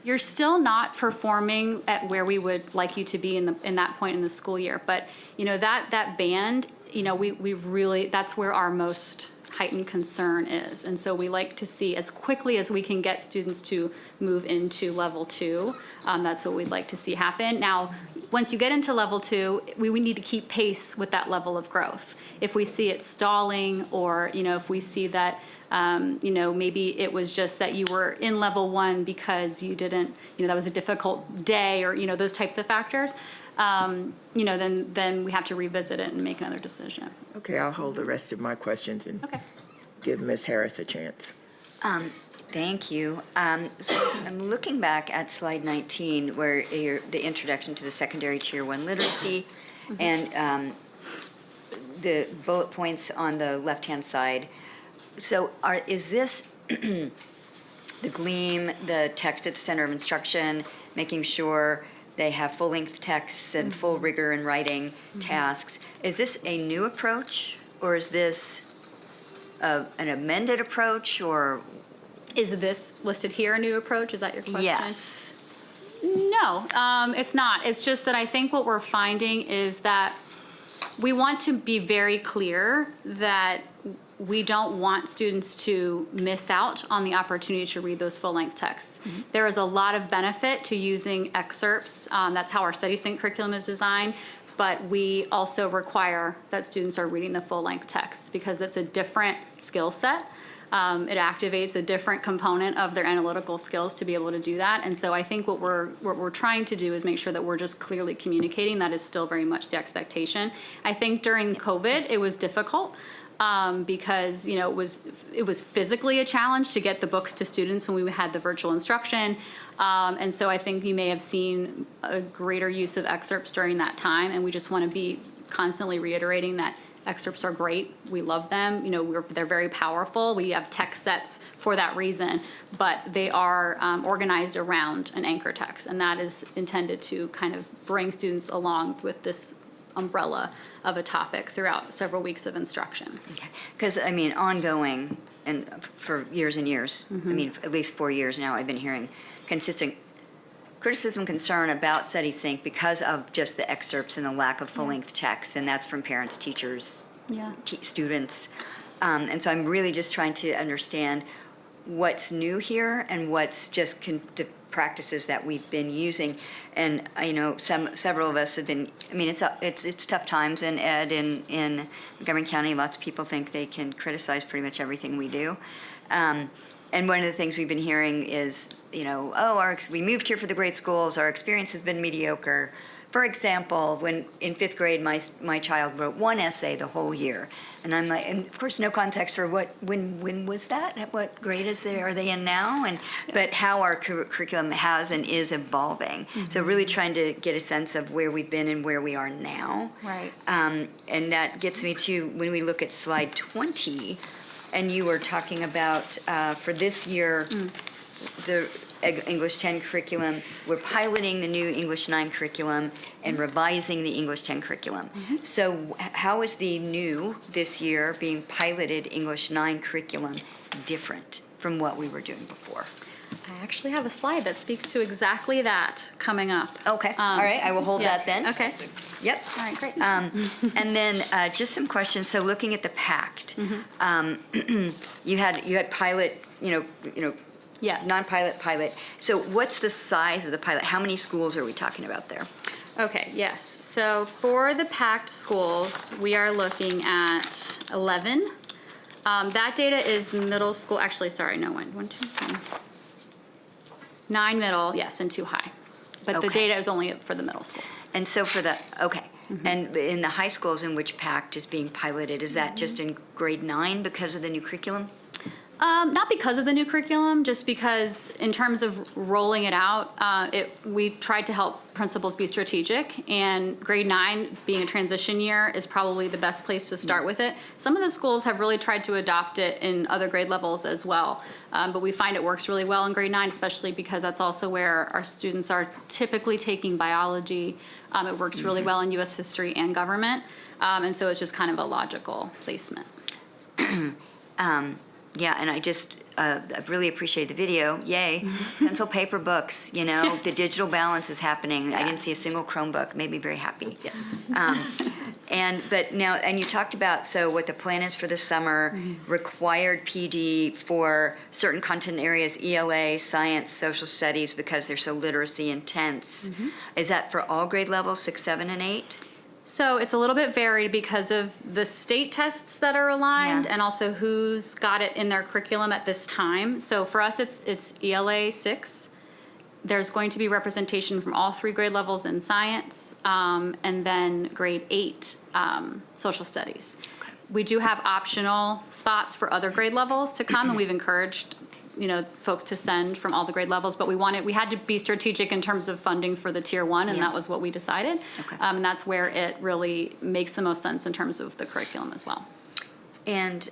You're still not performing at where we would like you to be in that point in the school year. But, that band, we really, that's where our most heightened concern is. And so we like to see as quickly as we can get students to move into level 2. That's what we'd like to see happen. Now, once you get into level 2, we need to keep pace with that level of growth. If we see it stalling, or, if we see that, maybe it was just that you were in level 1 because you didn't, that was a difficult day, or, those types of factors, then we have to revisit it and make another decision. okay, I'll hold the rest of my questions and Okay. give Ms. Harris a chance. Thank you. So I'm looking back at slide 19, where the introduction to the secondary Tier 1 literacy, and the bullet points on the left-hand side. So is this the GLEAM, the text at the center of instruction, making sure they have full-length texts and full rigor in writing tasks? Is this a new approach, or is this an amended approach, or? Is this listed here a new approach? Is that your question? Yes. No, it's not. It's just that I think what we're finding is that we want to be very clear that we don't want students to miss out on the opportunity to read those full-length texts. There is a lot of benefit to using excerpts. That's how our study sync curriculum is designed. But we also require that students are reading the full-length text, because it's a different skill set. It activates a different component of their analytical skills to be able to do that. And so I think what we're trying to do is make sure that we're just clearly communicating that is still very much the expectation. I think during COVID, it was difficult. Because it was physically a challenge to get the books to students when we had the virtual instruction, and so I think you may have seen a greater use of excerpts during that time, and we just want to be constantly reiterating that excerpts are great. We love them. They're very powerful. We have text sets for that reason, but they are organized around an anchor text, and that is intended to kind of bring students along with this umbrella of a topic throughout several weeks of instruction. Because, ongoing, and for years and years, at least 4 years now, I've been hearing consistent criticism, concern about Study Sync because of just the excerpts and the lack of full-length text, and that's from parents, teachers, students. And so I'm really just trying to understand what's new here and what's just the practices that we've been using. And I know several of us have been, it's tough times in ed in Montgomery County. Lots of people think they can criticize pretty much everything we do. And one of the things we've been hearing is, we moved here for the great schools, our experience has been mediocre. For example, when in fifth grade, my child wrote one essay the whole year, and I'm like, and of course, no context for when was that? At what grade are they in now? But how our curriculum has and is evolving. So really trying to get a sense of where we've been and where we are now. Right. And that gets me to when we look at slide 20, and you were talking about for this year, the English 10 curriculum, we're piloting the new English 9 curriculum and revising the English 10 curriculum. So how is the new, this year, being piloted English 9 curriculum different from what we were doing before? I actually have a slide that speaks to exactly that coming up. Okay, all right, I will hold Yes, that then. Okay. Yep. All right, great. And then just some questions. So looking at the PACT, you had pilot, Yes. non-pilot, pilot. So what's the size of the pilot? How many schools are we talking about there? Okay, yes. So for the packed schools, we are looking at 11. That data is middle school, actually, sorry, no, 1, 2, 3. 9 middle, yes, and 2 high. But the Okay. data is only for the middle schools. And so for the, okay. And in the high schools in which PACT is being piloted, is that just in grade 9 because of the new curriculum? Not because of the new curriculum, just because in terms of rolling it out, we tried to help principals be strategic, and grade 9 being a transition year is probably the best place to start with it. Some of the schools have really tried to adopt it in other grade levels as well, but we find it works really well in grade 9, especially because that's also where our students are typically taking biology. It works really well in U.S. history and government, and so it's just kind of a logical placement. Yeah, and I really appreciate the video. Yay. Pencil, paper, books, the digital balance is happening. I didn't see a single Chromebook. Made me very happy. Yes. And you talked about, so what the plan is for the summer, required PD for certain content areas, ELA, science, social studies, because they're so literacy intense. Is that for all grade levels, 6, 7, and 8? So it's a little bit varied because of the state tests that are aligned Yeah. and also who's got it in their curriculum at this time. So for us, it's ELA 6. There's going to be representation from all 3 grade levels in science, and then grade 8 social studies. We do have optional spots for other grade levels to come, and we've encouraged folks to send from all the grade levels, but we had to be strategic in terms of funding for the tier 1, and Yeah. that was what we decided. Okay. And that's where it really makes the most sense in terms of the curriculum as well. And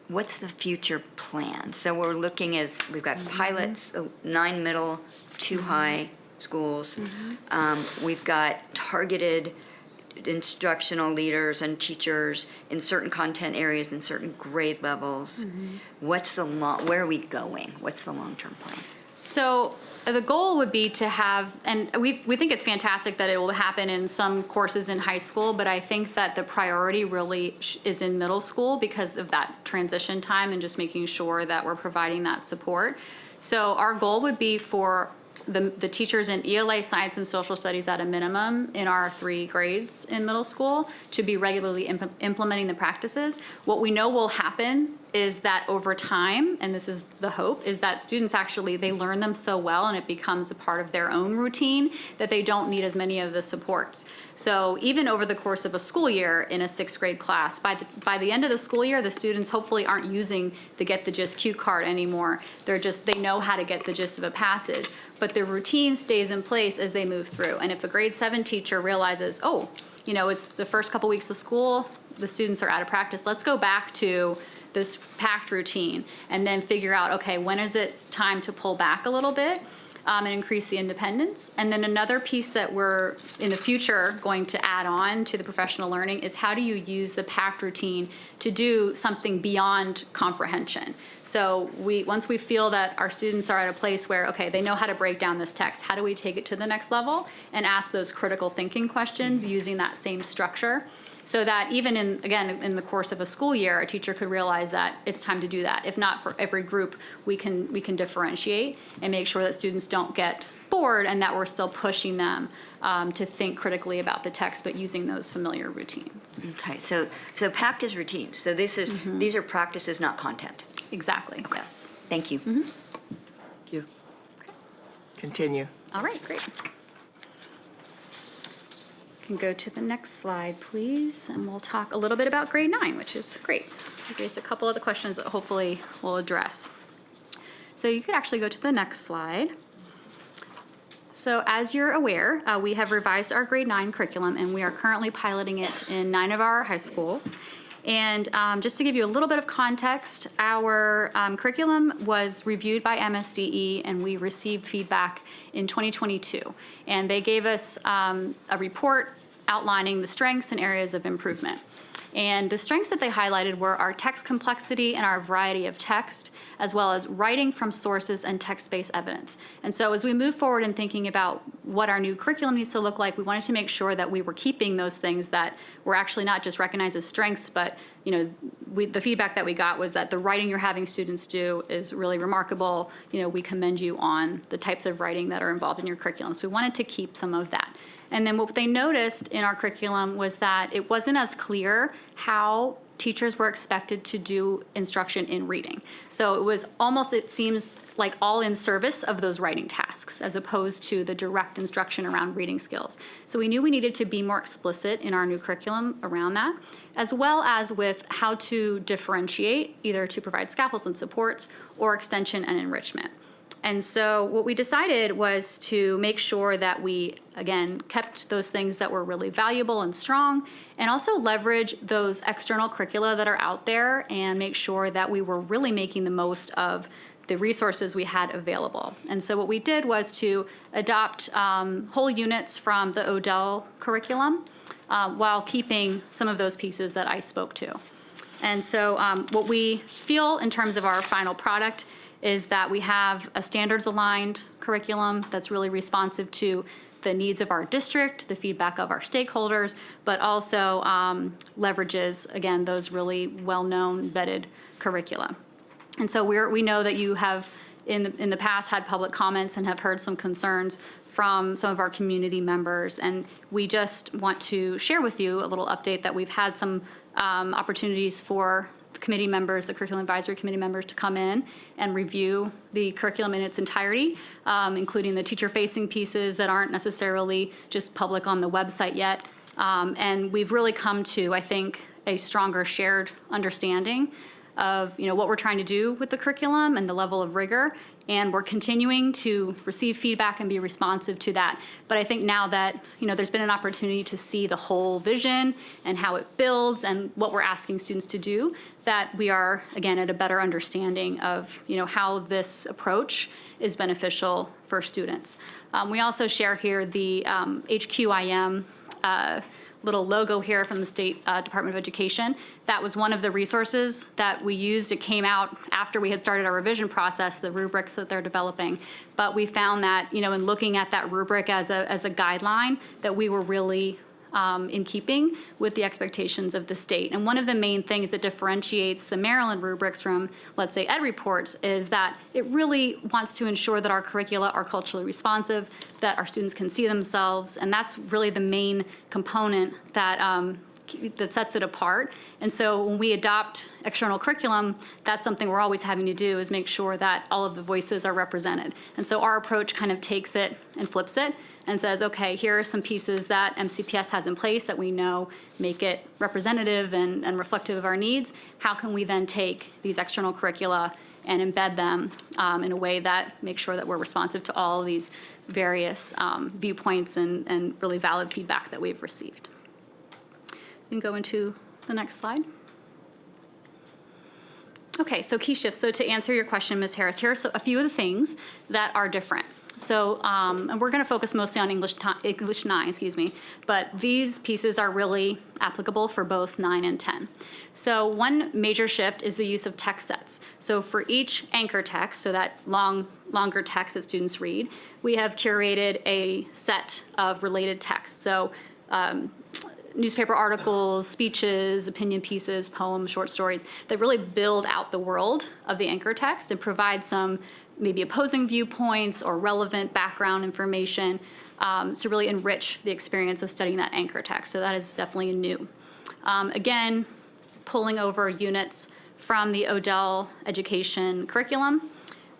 what's the future plan? So we're looking we've got pilots, 9 middle, 2 high schools. We've got targeted instructional leaders and teachers in certain content areas in certain grade levels. Where are we going? What's the long-term plan? So the goal would be to have, and we think it's fantastic that it will happen in some courses in high school, but I think that the priority really is in middle school because of that transition time and just making sure that we're providing that support. So our goal would be for the teachers in ELA, science, and social studies at a minimum in our 3 grades in middle school to be regularly implementing the practices. What we know will happen is that over time, and this is the hope, is that students actually, they learn them so well and it becomes a part of their own routine that they don't need as many of the supports. So even over the course of a school year in a 6th grade class, by the end of the school year, the students hopefully aren't using the Get the Gist cue card anymore. They know how to get the gist of a passage, but their routine stays in place as they move through. And if a grade 7 teacher realizes, it's the first couple weeks of school, the students are out of practice, let's go back to this packed routine and then figure out, okay, when is it time to pull back a little bit and increase the independence? And then another piece that we're in the future going to add on to the professional learning is how do you use the packed routine to do something beyond comprehension? So once we feel that our students are at a place where, okay, they know how to break down this text, how do we take it to the next level and ask those critical thinking questions using that same structure? So that even in the course of a school year, a teacher could realize that it's time to do that. If not for every group, we can differentiate and make sure that students don't get bored and that we're still pushing them to think critically about the text, but using those familiar routines. Okay, so PACT is routines. So these are practices, not content. Exactly, yes. Thank you. Thank you. Continue. All right, great. can go to the next slide, please, and we'll talk a little bit about grade 9, which is great. I raised a couple of the questions that hopefully we'll address. So you could actually go to the next slide. So as you're aware, we have revised our grade 9 curriculum, and we are currently piloting it in 9 of our high schools. And just to give you a little bit of context, our curriculum was reviewed by MSDE, and we received feedback in 2022. And they gave us a report outlining the strengths and areas of improvement. And the strengths that they highlighted were our text complexity and our variety of text, as well as writing from sources and text-based evidence. And so as we move forward in thinking about what our new curriculum needs to look like, we wanted to make sure that we were keeping those things that were actually not just recognized as strengths, but the feedback that we got was that the writing you're having students do is really remarkable. We commend you on the types of writing that are involved in your curriculum. So we wanted to keep some of that. And then what they noticed in our curriculum was that it wasn't as clear how teachers were expected to do instruction in reading. So it was almost, it seems like all in service of those writing tasks as opposed to the direct instruction around reading skills. So we knew we needed to be more explicit in our new curriculum around that, as well as with how to differentiate, either to provide scaffolds and supports or extension and enrichment. And so what we decided was to make sure that we, again, kept those things that were really valuable and strong, and also leverage those external curricula that are out there and make sure that we were really making the most of the resources we had available. And so what we did was to adopt whole units from the Odell curriculum while keeping some of those pieces that I spoke to. And so what we feel in terms of our final product is that we have a standards-aligned curriculum that's really responsive to the needs of our district, the feedback of our stakeholders, but also leverages, again, those really well-known vetted curricula. And so we know that you have, in the past, had public comments and have heard some concerns from some of our community members. And we just want to share with you a little update that we've had some opportunities for committee members, the curriculum advisory committee members, to come in and review the curriculum in its entirety, including the teacher-facing pieces that aren't necessarily just public on the website yet. And we've really come to, I think, a stronger shared understanding of what we're trying to do with the curriculum and the level of rigor, and we're continuing to receive feedback and be responsive to that. But I think now that there's been an opportunity to see the whole vision and how it builds and what we're asking students to do, that we are again at a better understanding of how this approach is beneficial for students. We also share here the HQIM little logo here from the State Department of Education. That was one of the resources that we used. It came out after we had started our revision process, the rubrics that they're developing. But we found that, in looking at that rubric as a guideline, that we were really in keeping with the expectations of the state. And one of the main things that differentiates the Maryland rubrics from, let's say, Ed Reports is that it really wants to ensure that our curricula are culturally responsive, that our students can see themselves, and that's really the main component that that sets it apart. And so when we adopt external curriculum, that's something we're always having to do, is make sure that all of the voices are represented. And so our approach kind of takes it and flips it and says, okay, here are some pieces that MCPS has in place that we know make it representative and reflective of our needs. How can we then take these external curricula and embed them in a way that makes sure that we're responsive to all of these various viewpoints and really valid feedback that we've received. You can go into the next slide. Okay, so key shifts. So to answer your question, Ms. Harris, here are a few of the things that are different. So, and we're going to focus mostly on English 9, but these pieces are really applicable for both 9 and 10. So one major shift is the use of text sets. So for each anchor text, so that longer text that students read, we have curated a set of related texts. So newspaper articles, speeches, opinion pieces, poems, short stories that really build out the world of the anchor text and provide some maybe opposing viewpoints or relevant background information to really enrich the experience of studying that anchor text. So that is definitely new. Again, pulling over units from the Odell education curriculum.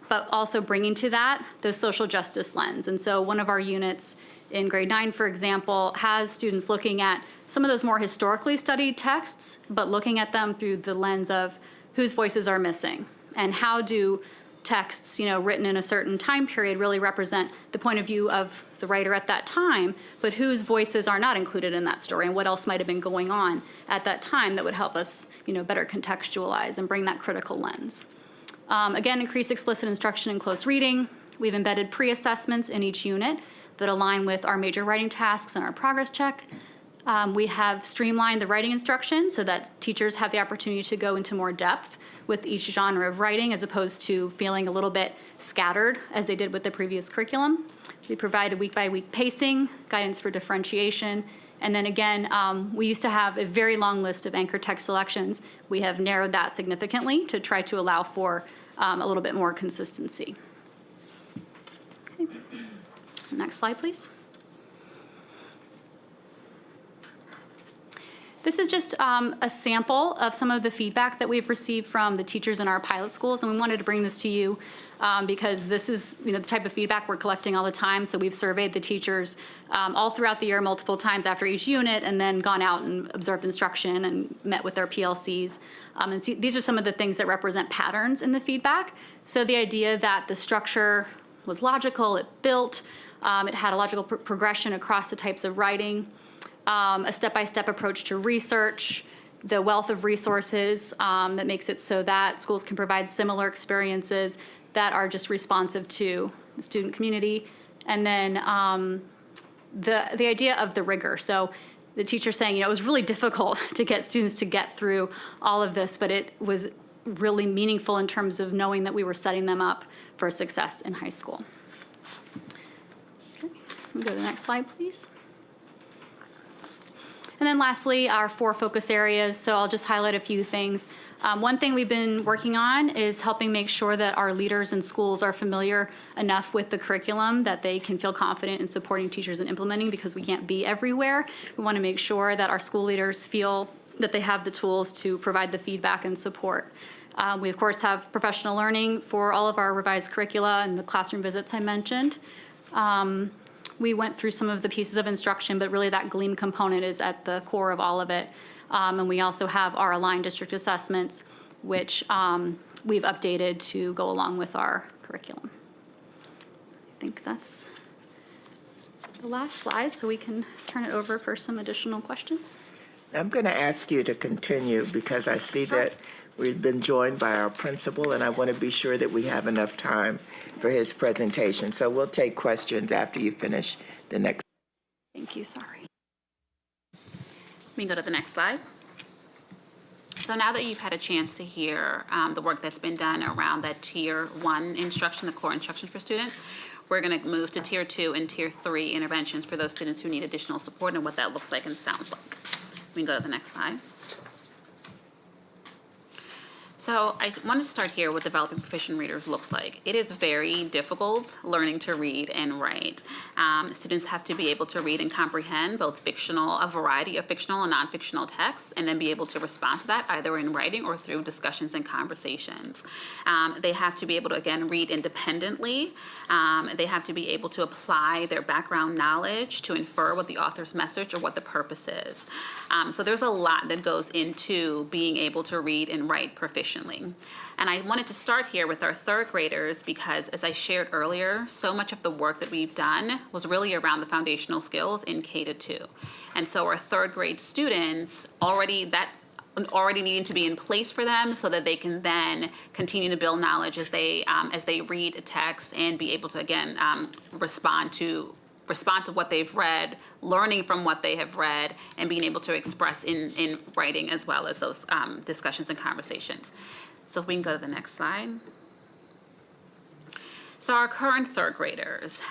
but also bringing to that the social justice lens. And so one of our units in grade 9, for example, has students looking at some of those more historically studied texts, but looking at them through the lens of whose voices are missing and how do texts, written in a certain time period really represent the point of view of the writer at that time, but whose voices are not included in that story and what else might have been going on at that time that would help us, better contextualize and bring that critical lens. Again, increase explicit instruction in close reading. We've embedded pre-assessments in each unit that align with our major writing tasks and our progress check. We have streamlined the writing instruction so that teachers have the opportunity to go into more depth with each genre of writing as opposed to feeling a little bit scattered as they did with the previous curriculum. We provided week-by-week pacing, guidance for differentiation, and then again, we used to have a very long list of anchor text selections. We have narrowed that significantly to try to allow for a little bit more consistency. Okay. Next slide, please. This is just a sample of some of the feedback that we've received from the teachers in our pilot schools, and we wanted to bring this to you because this is the type of feedback we're collecting all the time. So we've surveyed the teachers all throughout the year multiple times after each unit and then gone out and observed instruction and met with their PLCs. And see, these are some of the things that represent patterns in the feedback. So the idea that the structure was logical, it built, it had a logical progression across the types of writing. A step-by-step approach to research, the wealth of resources that makes it so that schools can provide similar experiences that are just responsive to the student community. And then the idea of the rigor. So the teacher saying, it was really difficult to get students to get through all of this, but it was really meaningful in terms of knowing that we were setting them up for success in high school. Okay, we go to the next slide, please. And then lastly, our 4 focus areas. So I'll just highlight a few things. One thing we've been working on is helping make sure that our leaders in schools are familiar enough with the curriculum that they can feel confident in supporting teachers and implementing, because we can't be everywhere. We want to make sure that our school leaders feel that they have the tools to provide the feedback and support. We, of course, have professional learning for all of our revised curricula and the classroom visits I mentioned. We went through some of the pieces of instruction, but really that GLEAM component is at the core of all of it. And we also have our aligned district assessments, which we've updated to go along with our curriculum. I think that's the last slide, so we can turn it over for some additional questions. I'm going to ask you to continue because I see that we've been joined by our principal, and I want to be sure that we have enough time for his presentation. So we'll take questions after you finish the next. Thank you, sorry. We can go to the next slide. So now that you've had a chance to hear the work that's been done around that Tier 1 instruction, the core instruction for students, we're going to move to Tier 2 and Tier 3 interventions for those students who need additional support and what that looks like and sounds like. We can go to the next slide. So I want to start here with developing proficient readers looks like. It is very difficult learning to read and write. Students have to be able to read and comprehend both a variety of fictional and non-fictional texts, and then be able to respond to that either in writing or through discussions and conversations. They have to be able to, again, read independently. They have to be able to apply their background knowledge to infer what the author's message or what the purpose is. So there's a lot that goes into being able to read and write proficiently. And I wanted to start here with our 3rd graders because, as I shared earlier, so much of the work that we've done was really around the foundational skills in K-2. And so our 3rd grade students already needing to be in place for them so that they can then continue to build knowledge as they read a text and be able to, again, respond to what they've read, learning from what they have read, and being able to express in writing as well as those discussions and conversations. So if we can go to the next slide. So our current 3rd graders,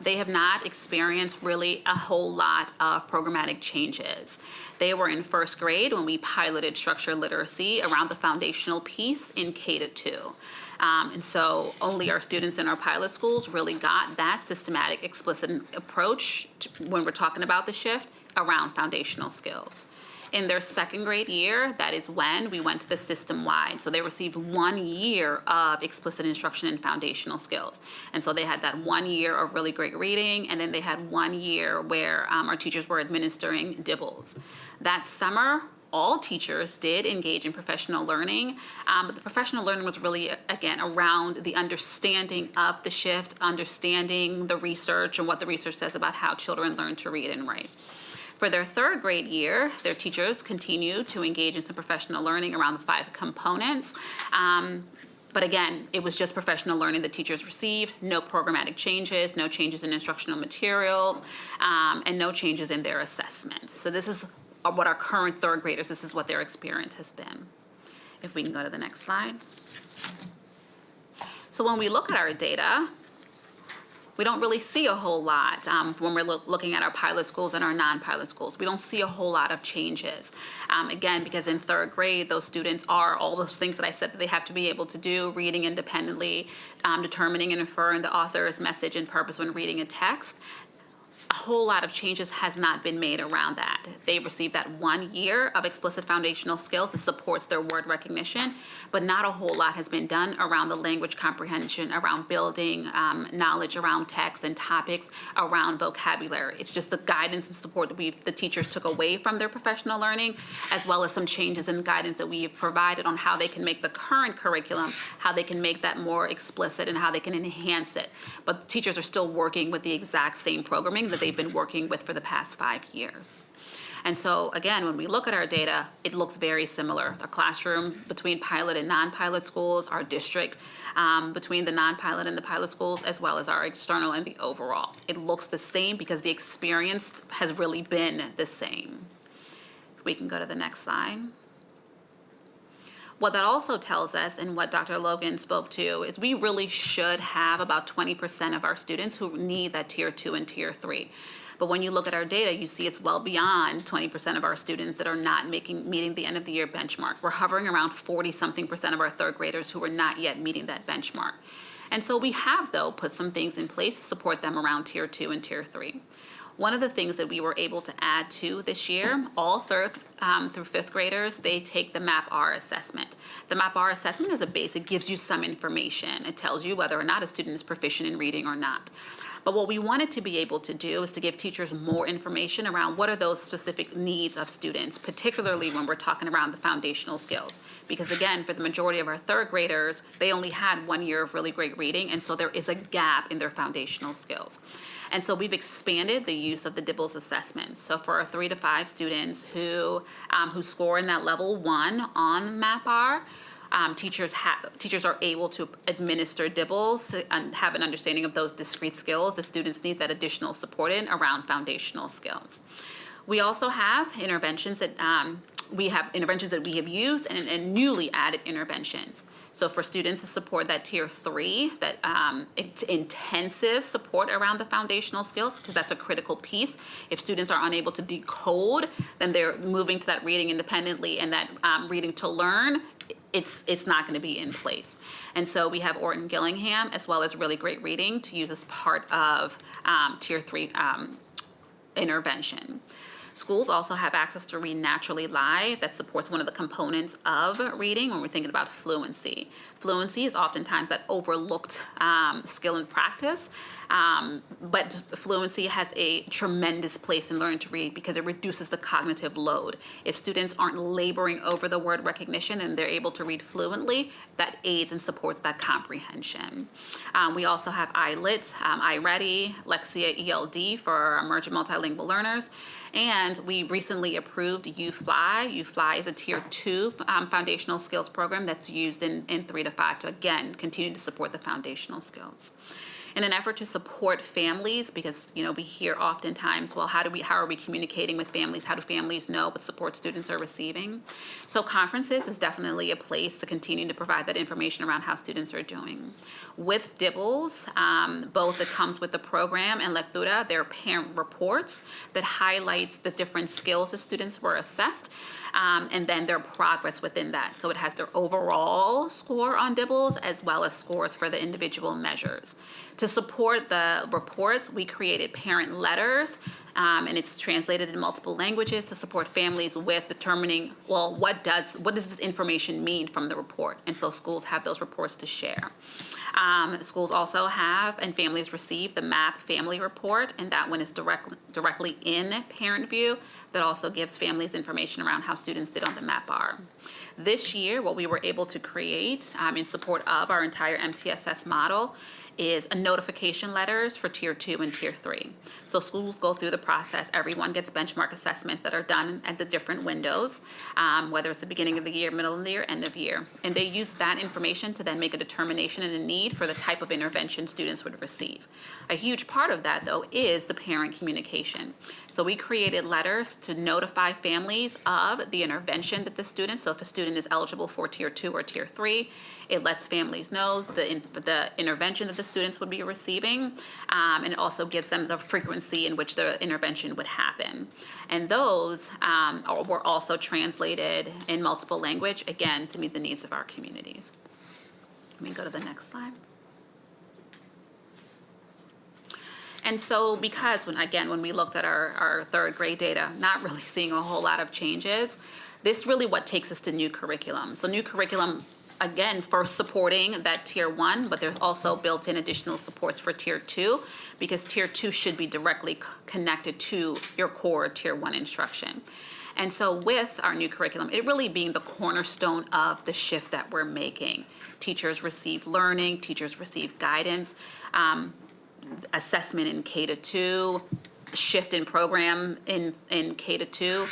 they have not experienced really a whole lot of programmatic changes. They were in 1st grade when we piloted structured literacy around the foundational piece in K-2. And so only our students in our pilot schools really got that systematic, explicit approach when we're talking about the shift around foundational skills. In their second grade year, that is when we went to the system-wide. So they received 1 year of explicit instruction in foundational skills. And so they had that 1 year of really great reading, and then they had 1 year where our teachers were administering DIBELS. That summer, all teachers did engage in professional learning, but the professional learning was really, again, around the understanding of the shift, understanding the research and what the research says about how children learn to read and write. For their third grade year, their teachers continued to engage in some professional learning around the 5 components. But again, it was just professional learning the teachers received, no programmatic changes, no changes in instructional materials, and no changes in their assessments. So this is what our current third graders, this is what their experience has been. If we can go to the next slide. So when we look at our data, we don't really see a whole lot when we're looking at our pilot schools and our non-pilot schools. We don't see a whole lot of changes. Again, because in third grade, those students are all those things that I said that they have to be able to do, reading independently, determining and inferring the author's message and purpose when reading a text. A whole lot of changes has not been made around that. They've received that 1 year of explicit foundational skills that supports their word recognition, but not a whole lot has been done around the language comprehension, around building knowledge around text and topics, around vocabulary. It's just the guidance and support that the teachers took away from their professional learning, as well as some changes in guidance that we've provided on how they can make the current curriculum, how they can make that more explicit and how they can enhance it. But teachers are still working with the exact same programming that they've been working with for the past 5 years. And so again, when we look at our data, it looks very similar. The classroom between pilot and non-pilot schools, our district between the non-pilot and the pilot schools, as well as our external and the overall. It looks the same because the experience has really been the same. We can go to the next slide. What that also tells us, and what Dr. Logan spoke to, is we really should have about 20% of our students who need that Tier 2 and Tier 3. But when you look at our data, you see it's well beyond 20% of our students that are not meeting the end of the year benchmark. We're hovering around 40-something% of our third graders who are not yet meeting that benchmark. And so we have, though, put some things in place to support them around Tier 2 and Tier 3. One of the things that we were able to add to this year, all third through fifth graders, they take the MAP-R assessment. The MAP-R assessment is a base. It gives you some information. It tells you whether or not a student is proficient in reading or not. But what we wanted to be able to do is to give teachers more information around what are those specific needs of students, particularly when we're talking around the foundational skills. Because again, for the majority of our third graders, they only had 1 year of really great reading, and so there is a gap in their foundational skills. And so we've expanded the use of the DIBELS assessment. So for our 3 to 5 students who score in that level 1 on MAP-R, teachers are able to administer DIBELS and have an understanding of those discrete skills the students need that additional support in around foundational skills. We also have interventions that we have used and newly added interventions. So for students to support that Tier 3, that it's intensive support around the foundational skills, because that's a critical piece. If students are unable to decode, then they're moving to that reading independently, and that reading to learn, it's not going to be in place. And so we have Orton Gillingham, as well as really great reading, to use as part of Tier 3 intervention. Schools also have access to Read Naturally Live that supports one of the components of reading when we're thinking about fluency. Fluency is oftentimes that overlooked skill and practice, but fluency has a tremendous place in learning to read because it reduces the cognitive load. If students aren't laboring over the word recognition and they're able to read fluently, that aids and supports that comprehension. We also have iLit, iReady, Lexia ELD for our emerging multilingual learners. And we recently approved UFly. UFly is a Tier 2 foundational skills program that's used in 3 to 5 to, again, continue to support the foundational skills. In an effort to support families, because we hear oftentimes, well, how are we communicating with families? How do families know what support students are receiving? So conferences is definitely a place to continue to provide that information around how students are doing. With DIBELS, both that comes with the program and Lectura, there are parent reports that highlights the different skills the students were assessed, and then their progress within that. So it has their overall score on DIBELS as well as scores for the individual measures. To support the reports, we created parent letters, and it's translated in multiple languages to support families with determining, well, what does this information mean from the report? And so schools have those reports to share. Schools also have, and families receive, the MAP family report, and that one is directly in parent view. That also gives families information around how students did on the MAP-R. This year, what we were able to create in support of our entire MTSS model is a notification letters for Tier 2 and Tier 3. So schools go through the process. Everyone gets benchmark assessments that are done at the different windows, whether it's the beginning of the year, middle of the year, end of year. And they use that information to then make a determination and a need for the type of intervention students would receive. A huge part of that, though, is the parent communication. So we created letters to notify families of the intervention that the student, so if a student is eligible for Tier 2 or Tier 3, it lets families know the intervention that the students would be receiving, and it also gives them the frequency in which the intervention would happen. And those were also translated in multiple language, again, to meet the needs of our communities. Let me go to the next slide. And so because, when we looked at our third grade data, not really seeing a whole lot of changes, this really what takes us to new curriculum. So new curriculum, again, first supporting that Tier 1, but there's also built-in additional supports for Tier 2, because Tier 2 should be directly connected to your core Tier 1 instruction. And so with our new curriculum, it really being the cornerstone of the shift that we're making. Teachers receive learning, teachers receive guidance, assessment in K-2, shift in program in K-2.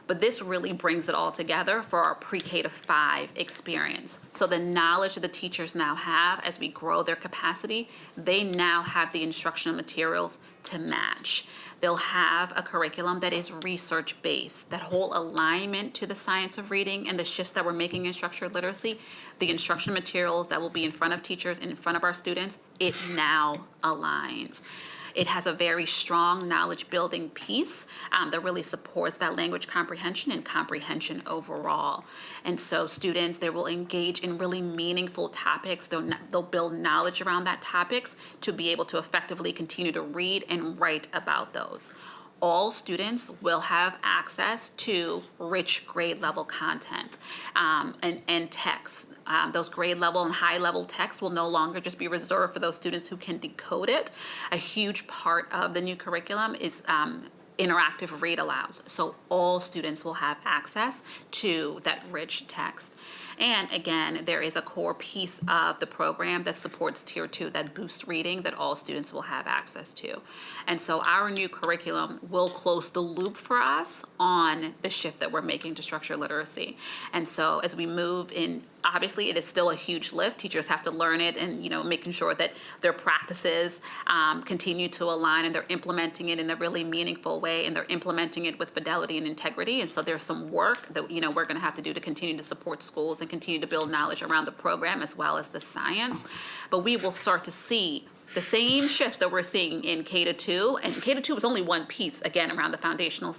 But this really brings it all together for our pre-K-5 experience. So the knowledge that the teachers now have as we grow their capacity, they now have the instructional materials to match. They'll have a curriculum that is research-based, that whole alignment to the science of reading and the shifts that we're making in structured literacy, the instructional materials that will be in front of teachers and in front of our students, it now aligns. It has a very strong knowledge building piece that really supports that language comprehension and comprehension overall. And so students, they will engage in really meaningful topics. They'll build knowledge around that topics to be able to effectively continue to read and write about those. All students will have access to rich grade level content and texts. Those grade level and high level texts will no longer just be reserved for those students who can decode it. A huge part of the new curriculum is interactive read alouds. So all students will have access to that rich text. And again, there is a core piece of the program that supports Tier 2, that boosts reading, that all students will have access to. And so our new curriculum will close the loop for us on the shift that we're making to structured literacy. And so as we move in, obviously it is still a huge lift. Teachers have to learn it, and making sure that their practices continue to align and they're implementing it in a really meaningful way, and they're implementing it with fidelity and integrity. And so there's some work that we're going to have to do to continue to support schools and continue to build knowledge around the program as well as the science. But we will start to see the same shifts that we're seeing in K-2, and K-2 is only one piece, again, around the foundational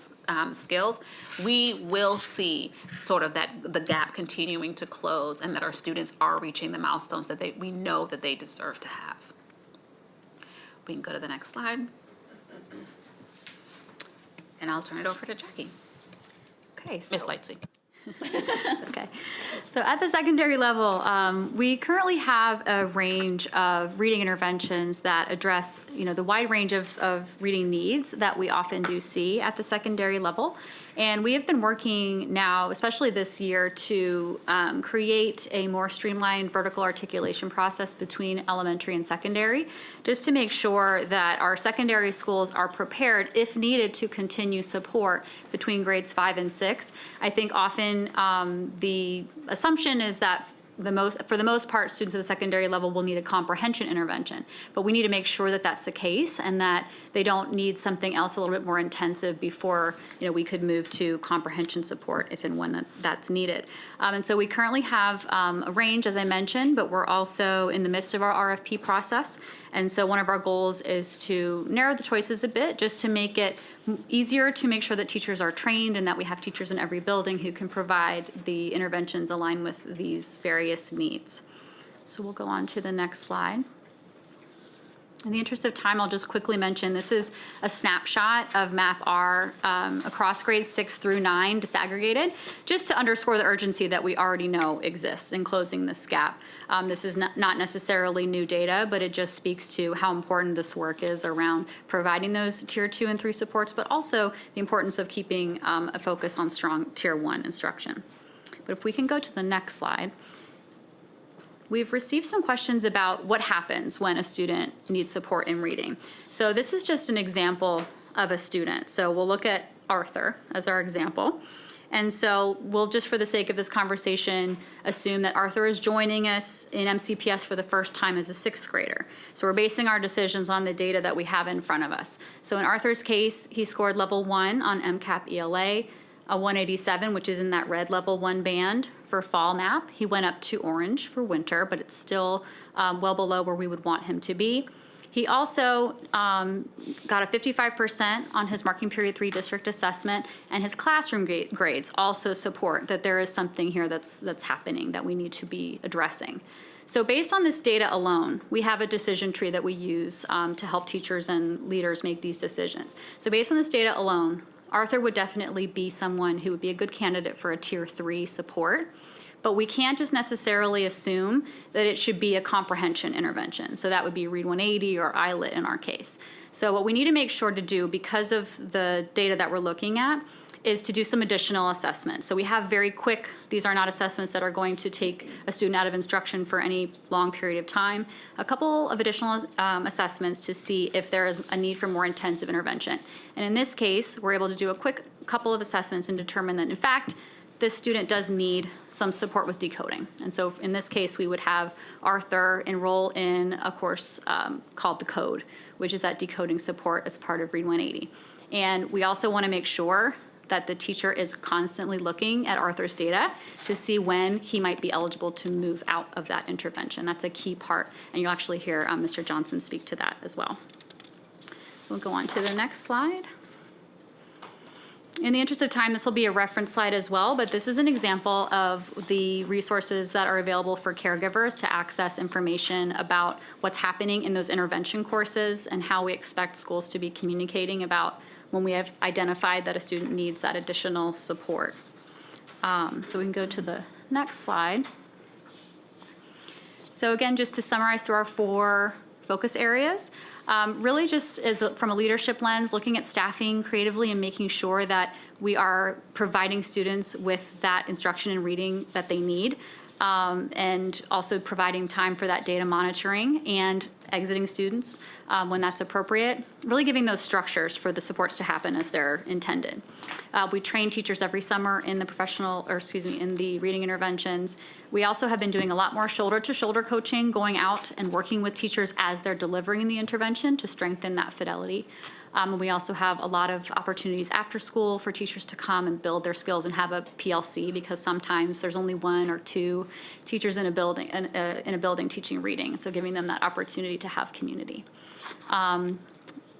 skills. We will see sort of the gap continuing to close, and that our students are reaching the milestones that we know that they deserve to have. We can go to the next slide. And I'll turn it over to Jackie. Okay, so. Ms. Lightsey. It's okay. So at the secondary level, we currently have a range of reading interventions that address, the wide range of reading needs that we often do see at the secondary level. And we have been working now, especially this year, to create a more streamlined vertical articulation process between elementary and secondary, just to make sure that our secondary schools are prepared, if needed, to continue support between grades 5 and 6. I think often the assumption is that for the most part, students at the secondary level will need a comprehension intervention, but we need to make sure that that's the case and that they don't need something else a little bit more intensive before we could move to comprehension support if and when that's needed. And so we currently have a range, as I mentioned, but we're also in the midst of our RFP process. And so one of our goals is to narrow the choices a bit, just to make it easier to make sure that teachers are trained and that we have teachers in every building who can provide the interventions aligned with these various needs. So we'll go on to the next slide. In the interest of time, I'll just quickly mention this is a snapshot of MAP-R across grades 6 through 9 disaggregated, just to underscore the urgency that we already know exists in closing this gap. This is not necessarily new data, but it just speaks to how important this work is around providing those tier 2 and 3 supports, but also the importance of keeping a focus on strong tier 1 instruction. But if we can go to the next slide. We've received some questions about what happens when a student needs support in reading. So this is just an example of a student. So we'll look at Arthur as our example. And so we'll just, for the sake of this conversation, assume that Arthur is joining us in MCPS for the first time as a 6th grader. So we're basing our decisions on the data that we have in front of us. So in Arthur's case, he scored level 1 on MCAP ELA, a 187, which is in that red level 1 band for fall MAP. He went up to orange for winter, but it's still well below where we would want him to be. He also got a 55% on his marking period 3 district assessment, and his classroom grades also support that there is something here that's happening that we need to be addressing. So based on this data alone, we have a decision tree that we use to help teachers and leaders make these decisions. So based on this data alone, Arthur would definitely be someone who would be a good candidate for a tier 3 support, but we can't just necessarily assume that it should be a comprehension intervention. So that would be Read 180 or ILIT in our case. So what we need to make sure to do, because of the data that we're looking at, is to do some additional assessments. So we have very quick, these are not assessments that are going to take a student out of instruction for any long period of time, a couple of additional assessments to see if there is a need for more intensive intervention. And in this case, we're able to do a quick couple of assessments and determine that, in fact, this student does need some support with decoding. And so in this case, we would have Arthur enroll in a course called The Code, which is that decoding support as part of Read 180. And we also want to make sure that the teacher is constantly looking at Arthur's data to see when he might be eligible to move out of that intervention. That's a key part, and you'll actually hear Mr. Johnson speak to that as well. So we'll go on to the next slide. In the interest of time, this will be a reference slide as well, but this is an example of the resources that are available for caregivers to access information about what's happening in those intervention courses and how we expect schools to be communicating about when we have identified that a student needs that additional support. So we can go to the next slide. So again, just to summarize through our 4 focus areas, really just as from a leadership lens, looking at staffing creatively and making sure that we are providing students with that instruction and reading that they need, and also providing time for that data monitoring and exiting students when that's appropriate, really giving those structures for the supports to happen as they're intended. We train teachers every summer in the in the reading interventions. We also have been doing a lot more shoulder-to-shoulder coaching, going out and working with teachers as they're delivering the intervention to strengthen that fidelity. We also have a lot of opportunities after school for teachers to come and build their skills and have a PLC, because sometimes there's only 1 or 2 teachers in a building teaching reading, so giving them that opportunity to have community.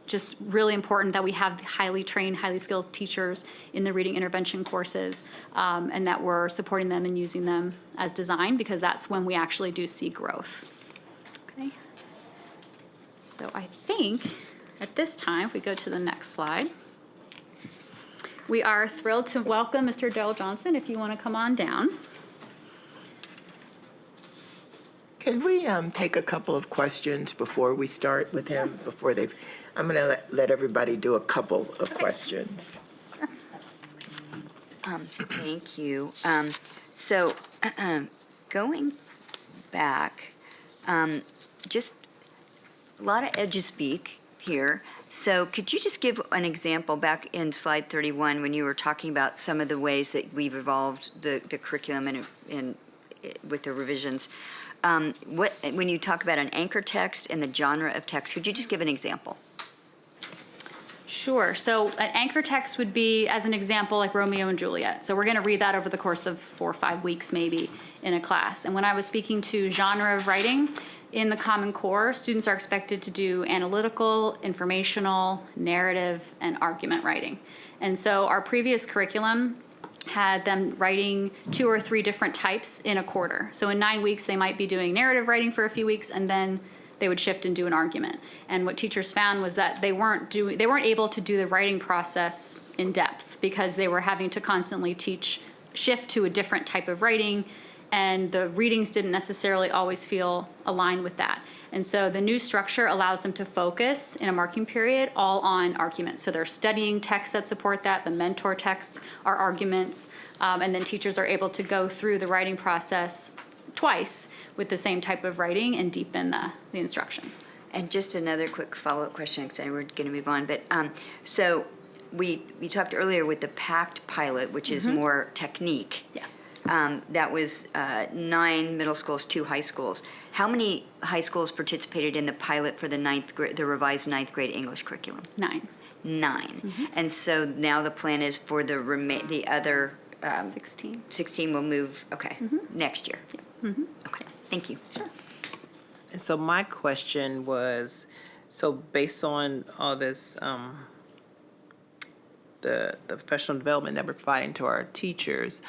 Just really important that we have highly trained, highly skilled teachers in the reading intervention courses, and that we're supporting them and using them as designed, because that's when we actually do see growth. Okay. So I think at this time, if we go to the next slide, we are thrilled to welcome Mr. Darrell Johnson, if you want to come on down. Can we take a couple of questions before we start with him? I'm going to let everybody do a couple of questions. Thank you. So going back, just a lot of edge-speak here. So could you just give an example back in slide 31 when you were talking about some of the ways that we've evolved the curriculum and with the revisions? When you talk about an anchor text and the genre of text, could you just give an example? Sure. So an anchor text would be, as an example, like Romeo and Juliet. So we're going to read that over the course of 4 or 5 weeks maybe in a class. And when I was speaking to genre of writing, in the Common Core, students are expected to do analytical, informational, narrative, and argument writing. And so our previous curriculum had them writing 2 or 3 different types in a quarter. So in 9 weeks, they might be doing narrative writing for a few weeks and then they would shift and do an argument. And what teachers found was that they weren't able to do the writing process in depth because they were having to constantly shift to a different type of writing, and the readings didn't necessarily always feel aligned with that. And so the new structure allows them to focus in a marking period all on arguments. So they're studying texts that support that. The mentor texts are arguments. And then teachers are able to go through the writing process twice with the same type of writing and deepen the instruction. And just another quick follow-up question, because we're going to move on. But so we talked earlier with the PACT pilot, which is more technique. Yes. That was 9 middle schools, 2 high schools. How many high schools participated in the pilot for the revised 9th grade English curriculum? 9. 9. And so now the plan is for the other 16. 16 will move, next year. Okay, thank you. Sure. And so my question was, so based on all this, the professional development that we're providing to our teachers,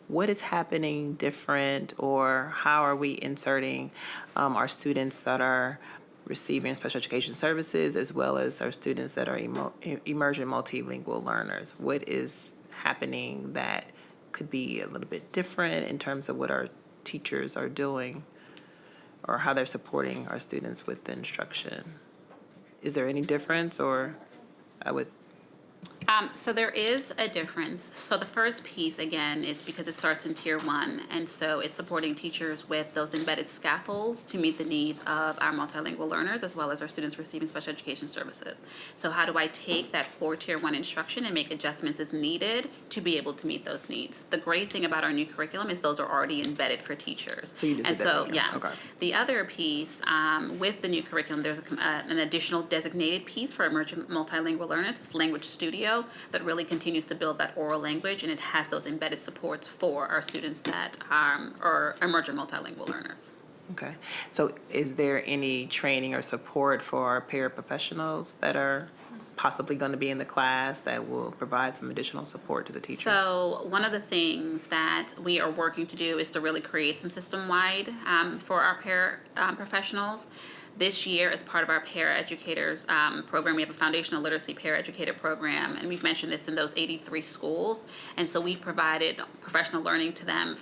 what is happening different, or how are we inserting our students that are receiving special education services as well as our students that are emerging multilingual learners? What is happening that could be a little bit different in terms of what our teachers are doing or how they're supporting our students with the instruction? Is there any difference, or So there is a difference. So the first piece, again, is because it starts in Tier 1, and so it's supporting teachers with those embedded scaffolds to meet the needs of our multilingual learners as well as our students receiving special education services. So how do I take that core Tier 1 instruction and make adjustments as needed to be able to meet those needs? The great thing about our new curriculum is those are already embedded for teachers. So you just and did that so, right yeah. now. Okay. The other piece, with the new curriculum, there's an additional designated piece for emerging multilingual learners. It's Language Studio that really continues to build that oral language, and it has those embedded supports for our students that are emerging multilingual learners. Okay. So is there any training or support for our paraprofessionals that are possibly going to be in the class that will provide some additional support to the teachers? So one of the things that we are working to do is to really create some system-wide for our paraprofessionals. This year, as part of our paraeducators program, we have a foundational literacy paraeducator program, and we've mentioned this in those 83 schools. And so we've provided professional learning to them.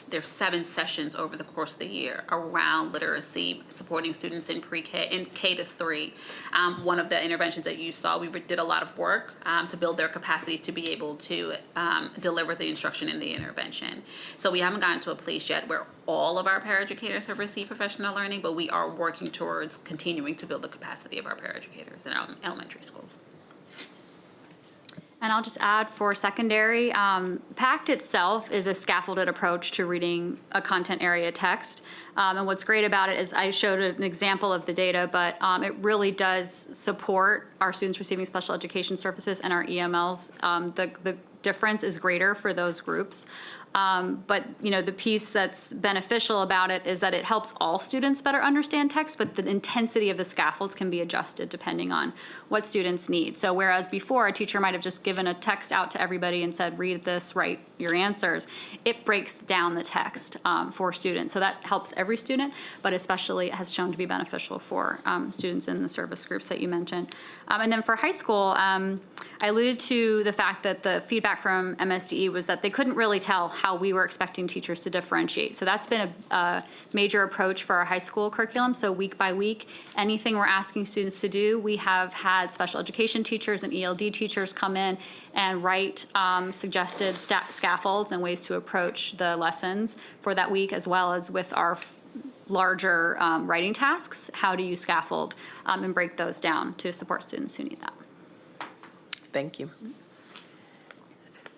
There's 7 sessions over the course of the year around literacy, supporting students in pre-K, in K to 3. One of the interventions that you saw, we did a lot of work to build their capacities to be able to deliver the instruction in the intervention. So we haven't gotten to a place yet where all of our paraeducators have received professional learning, but we are working towards continuing to build the capacity of our paraeducators in our elementary schools. And I'll just add for secondary, PACT itself is a scaffolded approach to reading a content area text. And what's great about it is I showed an example of the data, but it really does support our students receiving special education services and our EMLs. The difference is greater for those groups. But the piece that's beneficial about it is that it helps all students better understand text, but the intensity of the scaffolds can be adjusted depending on what students need. So whereas before a teacher might have just given a text out to everybody and said, read this, write your answers, it breaks down the text for students. So that helps every student, but especially has shown to be beneficial for students in the service groups that you mentioned. And then for high school, I alluded to the fact that the feedback from MSDE was that they couldn't really tell how we were expecting teachers to differentiate. So that's been a major approach for our high school curriculum. So week by week, anything we're asking students to do, we have had special education teachers and ELD teachers come in and write suggested scaffolds and ways to approach the lessons for that week, as well as with our larger writing tasks. How do you scaffold and break those down to support students who need that? Thank you.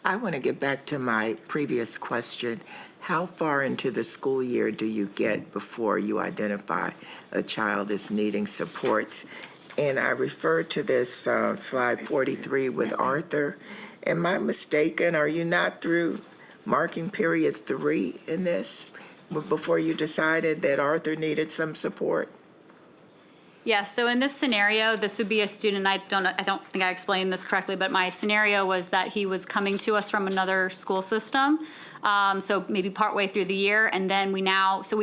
I want to get back to my previous question. How far into the school year do you get before you identify a child as needing supports? And I refer to this slide 43 with Arthur. Am I mistaken? Are you not through marking period 3 in this before you decided that Arthur needed some support? Yes, so in this scenario, this would be a student, I don't think I explained this correctly, but my scenario was that he was coming to us from another school system, So maybe partway through the year, and then we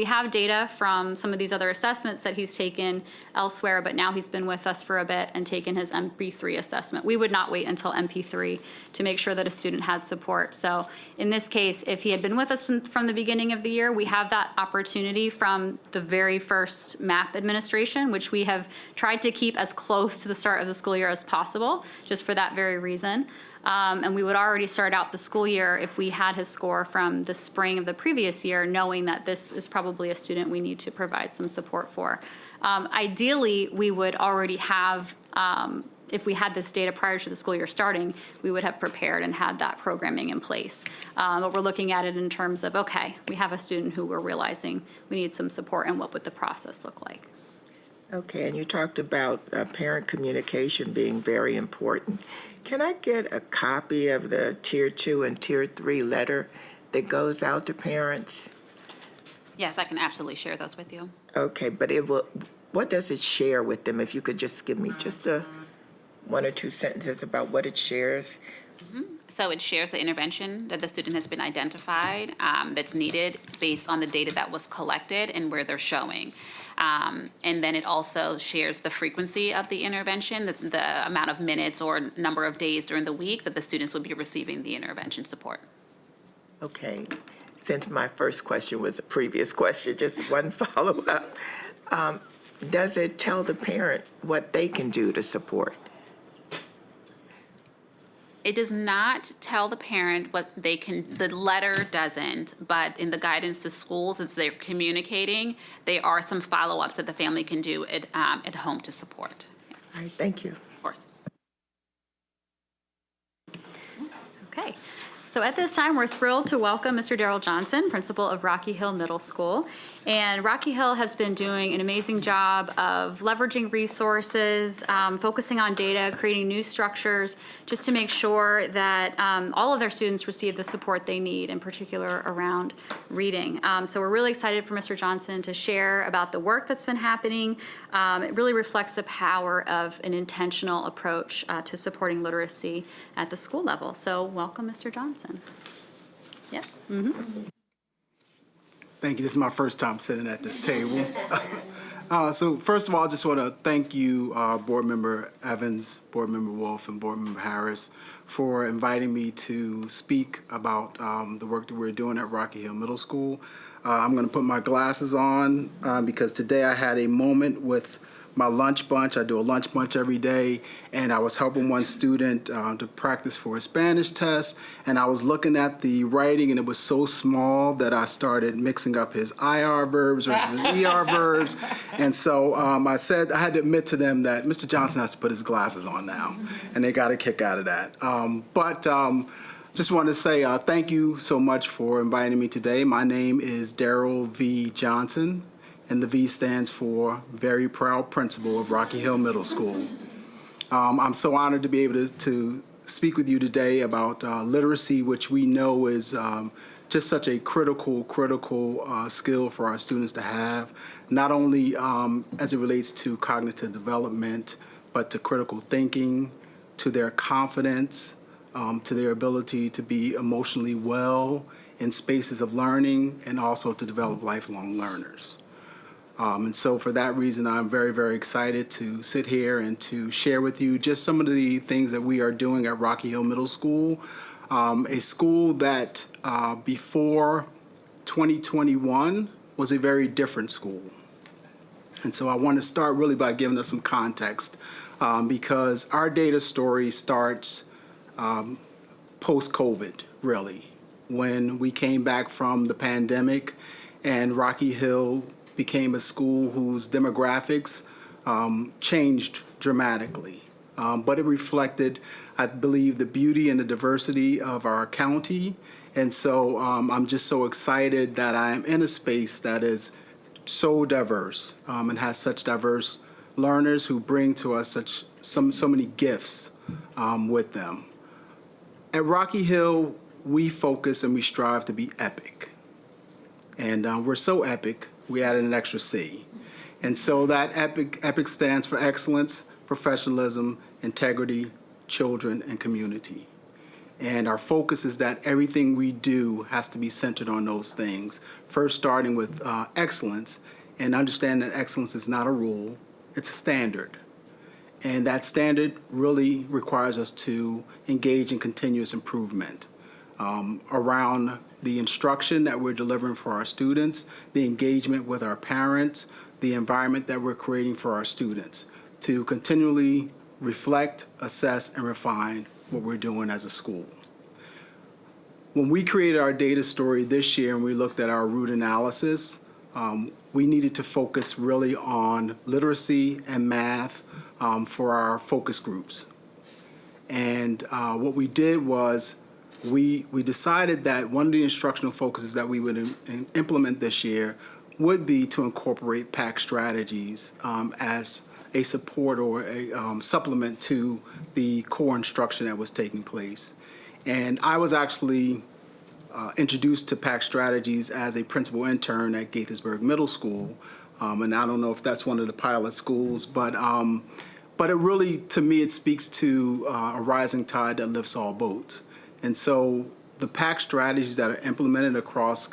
have data from some of these other assessments that he's taken elsewhere, but now he's been with us for a bit and taken his MP3 assessment. We would not wait until MP3 to make sure that a student had support. So in this case, if he had been with us from the beginning of the year, we have that opportunity from the very first MAP administration, which we have tried to keep as close to the start of the school year as possible, just for that very reason. And we would already start out the school year if we had his score from the spring of the previous year, knowing that this is probably a student we need to provide some support for. Ideally, we would already have, if we had this data prior to the school year starting, we would have prepared and had that programming in place. But we're looking at it in terms of, okay, we have a student who we're realizing we need some support, and what would the process look like? Okay, and you talked about parent communication being very important. Can I get a copy of the Tier 2 and Tier 3 letter that goes out to parents? Yes, I can absolutely share those with you. Okay, but what does it share with them? If you could just give me just one or two sentences about what it shares. So it shares the intervention that the student has been identified that's needed based on the data that was collected and where they're showing. And then it also shares the frequency of the intervention, the amount of minutes or number of days during the week that the students would be receiving the intervention support. Okay, since my first question was a previous question, just one follow-up. Does it tell the parent what they can do to support? It does not tell the parent what they can, the letter doesn't, but in the guidance to schools, as they're communicating, there are some follow-ups that the family can do at home to support. All right, thank you. Of course. Okay. So at this time, we're thrilled to welcome Mr. Darrell Johnson, principal of Rocky Hill Middle School. And Rocky Hill has been doing an amazing job of leveraging resources, focusing on data, creating new structures, just to make sure that all of their students receive the support they need, in particular around reading. So we're really excited for Mr. Johnson to share about the work that's been happening. It really reflects the power of an intentional approach to supporting literacy at the school level. So welcome, Mr. Johnson. Yep. Thank you. This is my first time sitting at this table. So first of all, I just want to thank you, Board Member Evans, Board Member Wolf, and Board Member Harris for inviting me to speak about the work that we're doing at Rocky Hill Middle School. I'm going to put my glasses on because today I had a moment with my lunch bunch. I do a lunch bunch every day, and I was helping one student to practice for a Spanish test, and I was looking at the writing, and it was so small that I started mixing up his IR verbs versus his ER verbs, and so I had to admit to them that Mr. Johnson has to put his glasses on now, and they got a kick out of that. Just want to say thank you so much for inviting me today. My name is Darrell V. Johnson, and the V stands for Very Proud Principal of Rocky Hill Middle School. I'm so honored to be able to speak with you today about literacy, which we know is just such a critical skill for our students to have, not only as it relates to cognitive development, but to critical thinking, to their confidence, to their ability to be emotionally well in spaces of learning, and also to develop lifelong learners. And so for that reason, I'm very, very excited to sit here and to share with you just some of the things that we are doing at Rocky Hill Middle School, a school that before 2021 was a very different school. And so I want to start really by giving us some context because our data story starts post-COVID, really, when we came back from the pandemic and Rocky Hill became a school whose demographics changed dramatically. But it reflected, I believe, the beauty and the diversity of our county. And so I'm just so excited that I am in a space that is so diverse and has such diverse learners who bring to us so many gifts with them. At Rocky Hill, we focus and we strive to be epic. And we're so epic, we added an extra C. And so that EPIC stands for excellence, professionalism, integrity, children, and community. And our focus is that everything we do has to be centered on those things. First, starting with excellence, and understand that excellence is not a rule, it's a standard. And that standard really requires us to engage in continuous improvement around the instruction that we're delivering for our students, the engagement with our parents, the environment that we're creating for our students, to continually reflect, assess, and refine what we're doing as a school. When we created our data story this year and we looked at our root analysis, we needed to focus really on literacy and math for our focus groups. And what we did was we decided that one of the instructional focuses that we would implement this year would be to incorporate PAC strategies as a support or a supplement to the core instruction that was taking place. And I was actually introduced to PAC strategies as a principal intern at Gaithersburg Middle School. And I don't know if that's one of the pilot schools, but it really, to me, it speaks to a rising tide that lifts all boats. And so the PAC strategies that are implemented across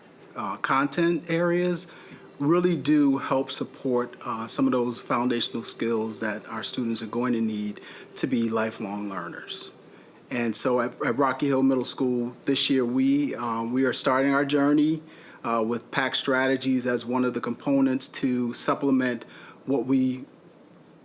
content areas really do help support some of those foundational skills that our students are going to need to be lifelong learners. And so at Rocky Hill Middle School this year, we are starting our journey with PAC strategies as one of the components to supplement what we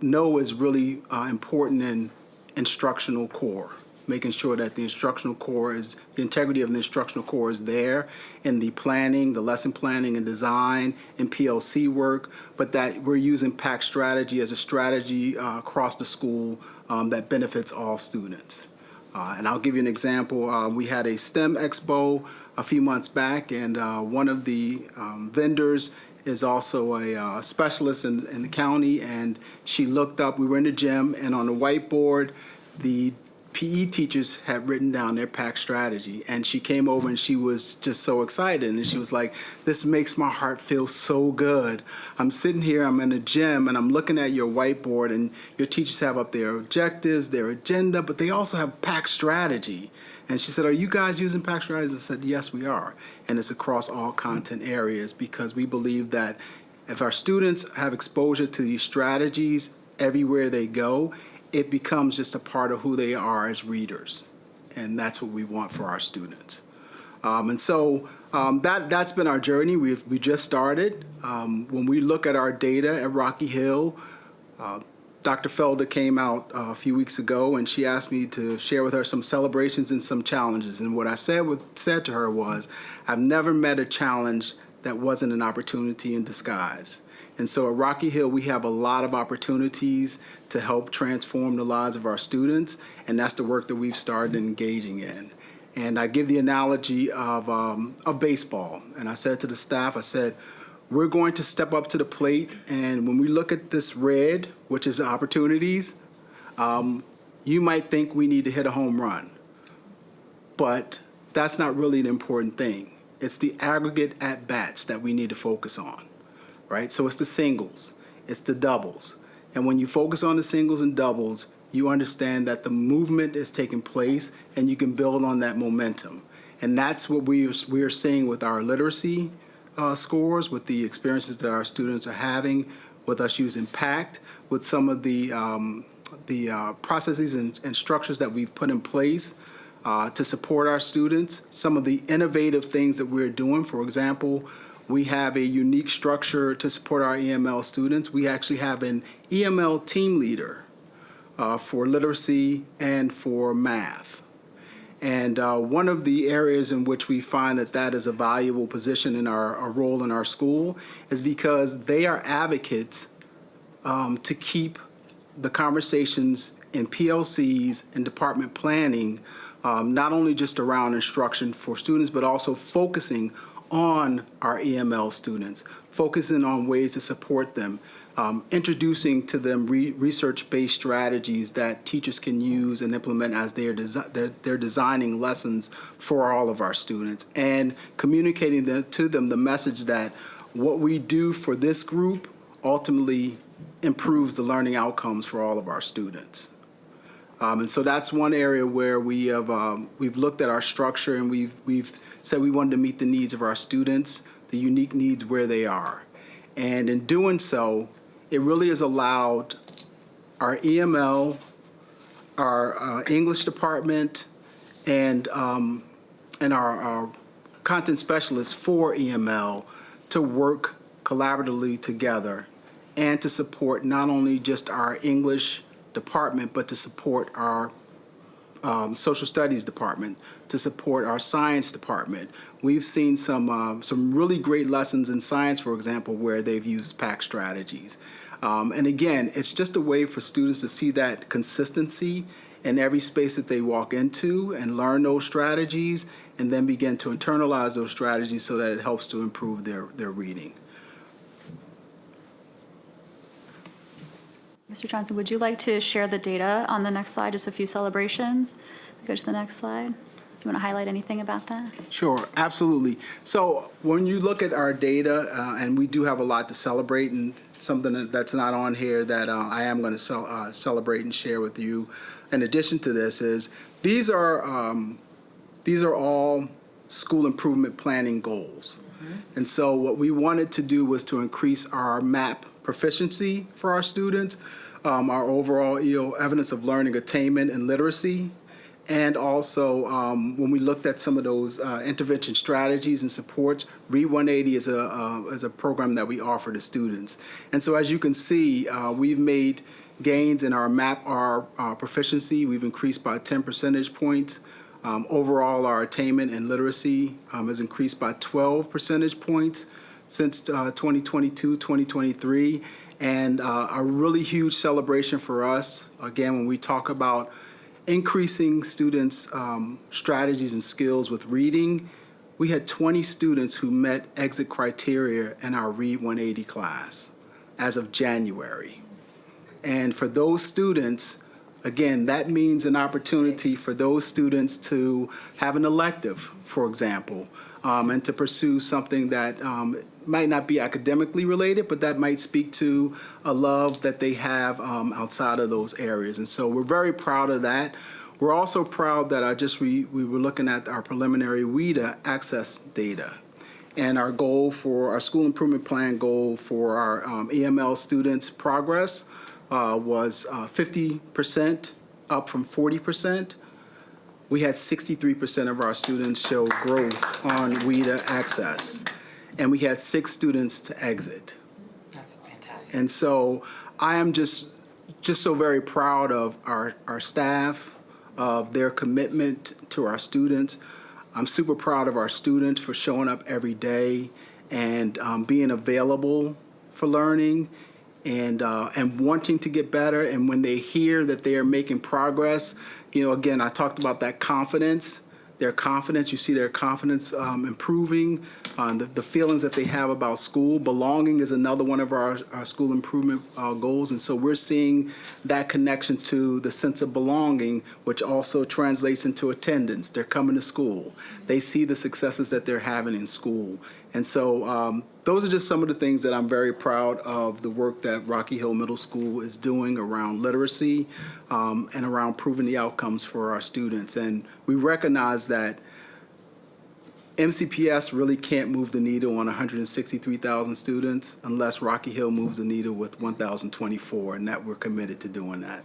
know is really important in instructional core, making sure that the instructional core is, the integrity of the instructional core is there in the planning, the lesson planning and design and PLC work, but that we're using PAC strategy as a strategy across the school that benefits all students. And I'll give you an example. We had a STEM Expo a few months back, and one of the vendors is also a specialist in the county, and she looked up, we were in the gym, and on the whiteboard, the PE teachers had written down their PAC strategy, and she came over and she was just so excited, and she was like, this makes my heart feel so good. I'm sitting here, I'm in the gym, and I'm looking at your whiteboard, and your teachers have up their objectives, their agenda, but they also have PAC strategy. And she said, are you guys using PAC strategies? I said, yes, we are. And it's across all content areas because we believe that if our students have exposure to these strategies everywhere they go, it becomes just a part of who they are as readers. And that's what we want for our students. And so that's been our journey. We just started. When we look at our data at Rocky Hill, Dr. Felder came out a few weeks ago, and she asked me to share with her some celebrations and some challenges. And what I said to her was, I've never met a challenge that wasn't an opportunity in disguise. And so at Rocky Hill, we have a lot of opportunities to help transform the lives of our students, and that's the work that we've started engaging in. And I give the analogy of baseball. And I said to the staff, I said, we're going to step up to the plate, and when we look at this red, which is opportunities, you might think we need to hit a home run. But that's not really the important thing. It's the aggregate at-bats that we need to focus on, right? So it's the singles, it's the doubles. And when you focus on the singles and doubles, you understand that the movement is taking place and you can build on that momentum. And that's what we are seeing with our literacy scores, with the experiences that our students are having, with us using PACT, with some of the processes and structures that we've put in place to support our students, some of the innovative things that we're doing. For example, we have a unique structure to support our EML students. We actually have an EML team leader for literacy and for math. And one of the areas in which we find that is a valuable position in our role in our school is because they are advocates to keep the conversations in PLCs and department planning, not only just around instruction for students, but also focusing on our EML students, focusing on ways to support them, introducing to them research-based strategies that teachers can use and implement as they're designing lessons for all of our students, and communicating to them the message that what we do for this group ultimately improves the learning outcomes for all of our students. And so that's one area where we've looked at our structure, and we've said we wanted to meet the needs of our students, the unique needs where they are. And in doing so, it really has allowed our EML, our English department, and our content specialists for EML to work collaboratively together and to support not only just our English department, but to support our social studies department, to support our science department. We've seen some really great lessons in science, for example, where they've used PAC strategies. And again, it's just a way for students to see that consistency in every space that they walk into and learn those strategies and then begin to internalize those strategies so that it helps to improve their reading. Mr. Johnson, would you like to share the data on the next slide, just a few celebrations? Go to the next slide. Do you want to highlight anything about that? Sure, absolutely. So when you look at our data, and we do have a lot to celebrate, and something that's not on here that I am going to celebrate and share with you in addition to this is these are all school improvement planning goals. And so what we wanted to do was to increase our MAP proficiency for our students, our overall evidence of learning attainment and literacy, and also when we looked at some of those intervention strategies and supports, Read 180 is a program that we offer to students. And so as you can see, we've made gains in our MAP, our proficiency. We've increased by 10 percentage points. Overall, our attainment and literacy has increased by 12 percentage points since 2022, 2023. And a really huge celebration for us, again, when we talk about increasing students' strategies and skills with reading, we had 20 students who met exit criteria in our Read 180 class as of January. And for those students, again, that means an opportunity for those students to have an elective, for example, and to pursue something that might not be academically related, but that might speak to a love that they have outside of those areas. And so we're very proud of that. We're also proud that we were looking at our preliminary WIDA access data. And our goal for our school improvement plan goal for our EML students' progress was 50%, up from 40%. We had 63% of our students show growth on WIDA access, and we had 6 students to exit. That's fantastic. And so I am just so very proud of our staff, of their commitment to our students. I'm super proud of our students for showing up every day and being available for learning and wanting to get better. And when they hear that they are making progress, again, I talked about that confidence. Their confidence, you see their confidence improving, the feelings that they have about school. Belonging is another one of our school improvement goals. And so we're seeing that connection to the sense of belonging, which also translates into attendance. They're coming to school. They see the successes that they're having in school. And so those are just some of the things that I'm very proud of the work that Rocky Hill Middle School is doing around literacy and around improving the outcomes for our students. And we recognize that MCPS really can't move the needle on 163,000 students unless Rocky Hill moves the needle with 1,024, and that we're committed to doing that.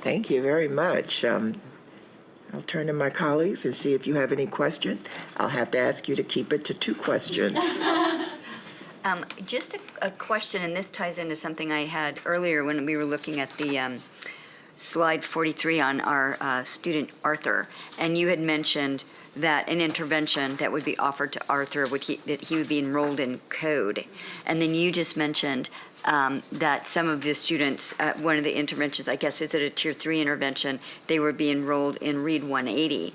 Thank you very much. I'll turn to my colleagues and see if you have any questions. I'll have to ask you to keep it to 2 questions. Just a question, and this ties into something I had earlier when we were looking at the slide 43 on our student Arthur, and you had mentioned that an intervention that would be offered to Arthur that he would be enrolled in code, and then you just mentioned that some of the students, one of the interventions, I guess is it a tier 3 intervention, they would be enrolled in Read 180.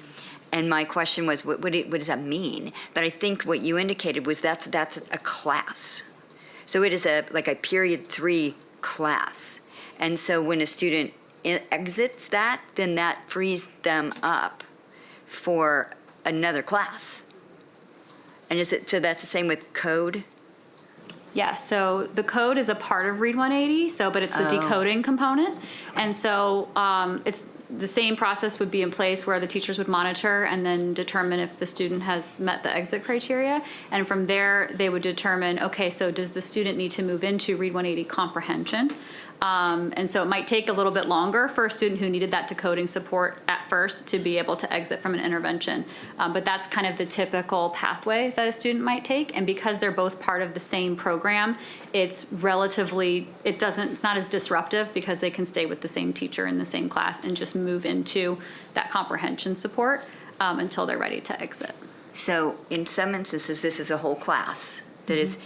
And my question was, what does that mean? But I think what you indicated was that's a class. So it is like a period 3 class. And so when a student exits that, then that frees them up for another class. And so that's the same with code? Yes, so the code is a part of Read 180, but it's the decoding component. And so it's the same process would be in place where the teachers would monitor and then determine if the student has met the exit criteria. And from there, they would determine, okay, so does the student need to move into Read 180 comprehension? And so it might take a little bit longer for a student who needed that decoding support at first to be able to exit from an intervention. But that's kind of the typical pathway that a student might take. And because they're both part of the same program, it's not as disruptive because they can stay with the same teacher in the same class and just move into that comprehension support until they're ready to exit. So in some instances, this is a whole class that is.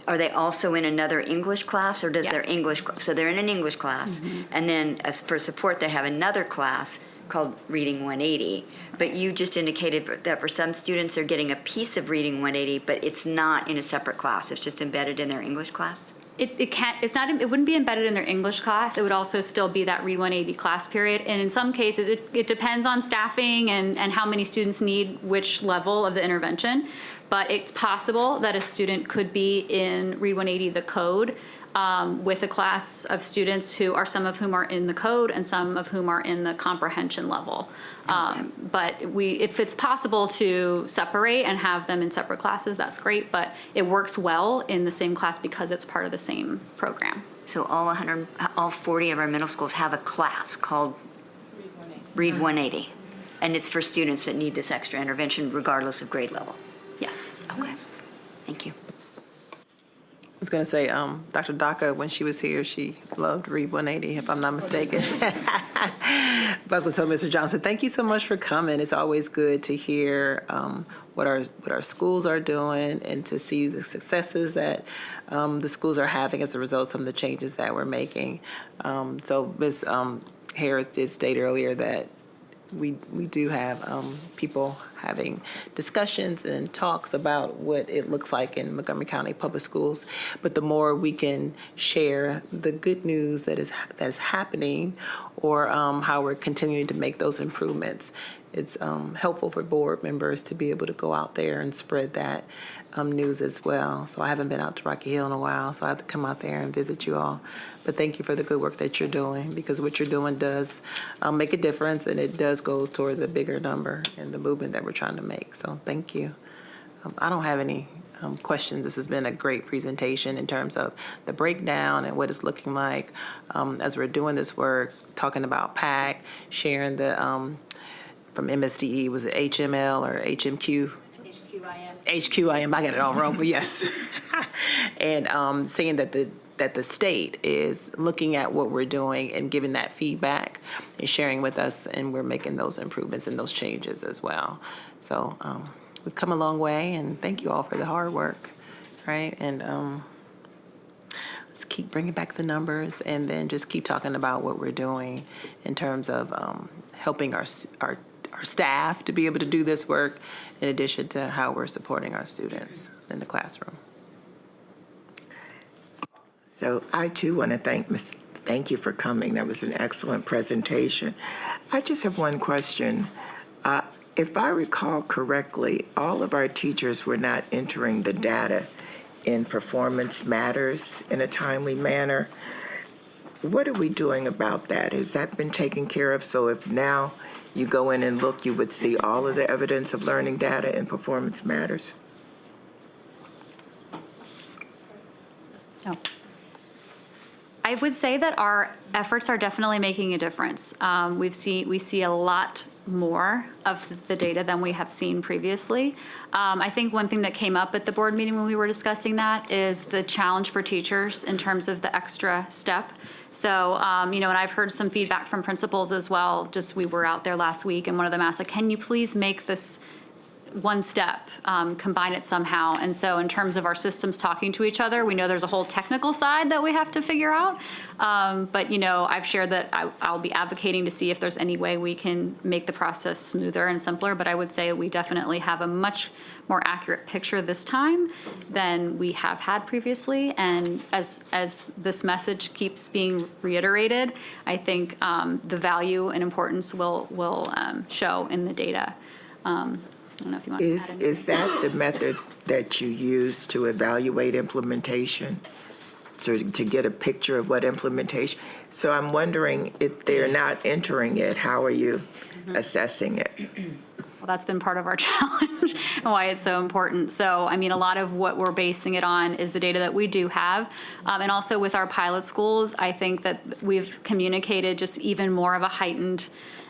Are they also in another English class, or does their Yes. English, so they're in an English class, and then as for support, they have another class called Reading 180. But you just indicated that for some students, they're getting a piece of Reading 180, but it's not in a separate class. It's just embedded in their English class? It wouldn't be embedded in their English class. It would also still be that Read 180 class period. And in some cases, it depends on staffing and how many students need which level of the intervention. But it's possible that a student could be in Read 180, the code, with a class of students some of whom are in the code and some of whom are in the comprehension level. But if it's possible to separate and have them in separate classes, that's great, but it works well in the same class because it's part of the same program. So all 40 of our middle schools have a class called Read 180, and it's for students that need this extra intervention regardless of grade level? Yes. Okay, thank you. I was going to say, Dr. Daka, when she was here, she loved Read 180, if I'm not mistaken. But I was going to tell Mr. Johnson, thank you so much for coming. It's always good to hear what our schools are doing and to see the successes that the schools are having as a result of some of the changes that we're making. So Ms. Harris did state earlier that we do have people having discussions and talks about what it looks like in Montgomery County Public Schools. But the more we can share the good news that is happening, or how we're continuing to make those improvements, it's helpful for board members to be able to go out there and spread that news as well. So I haven't been out to Rocky Hill in a while, so I have to come out there and visit you all. But thank you for the good work that you're doing, because what you're doing does make a difference, and it does go toward the bigger number and the movement that we're trying to make. So thank you. I don't have any questions. This has been a great presentation in terms of the breakdown and what it's looking like as we're doing this work, talking about PAC, sharing the, from MSDE, was it HML or HMQ? HQIM, I got it all wrong, but yes. And saying that the state is looking at what we're doing and giving that feedback and sharing with us, and we're making those improvements and those changes as well. So we've come a long way, and thank you all for the hard work, right? And let's keep bringing back the numbers, and then just keep talking about what we're doing in terms of helping our staff to be able to do this work, in addition to how we're supporting our students in the classroom. So I too want to thank you for coming. That was an excellent presentation. I just have one question. If I recall correctly, all of our teachers were not entering the data in Performance Matters in a timely manner. What are we doing about that? Has that been taken care of? So if now you go in and look, you would see all of the evidence of learning data in Performance Matters? No. I would say that our efforts are definitely making a difference. We see a lot more of the data than we have seen previously. I think one thing that came up at the board meeting when we were discussing that is the challenge for teachers in terms of the extra step. So, and I've heard some feedback from principals as well. Just we were out there last week, and one of them asked, like, can you please make this one step, combine it somehow? And so in terms of our systems talking to each other, we know there's a whole technical side that we have to figure out. But, I've shared that I'll be advocating to see if there's any way we can make the process smoother and simpler. But I would say we definitely have a much more accurate picture this time than we have had previously. And as this message keeps being reiterated, I think the value and importance will show in the data. I don't know if you want to add anything. Is that the method that you use to evaluate implementation? To get a picture of what implementation? So I'm wondering if they're not entering it, how are you assessing it? Well, that's been part of our challenge and why it's so important. So, I mean, a lot of what we're basing it on is the data that we do have. And also with our pilot schools, I think that we've communicated just even more of a heightened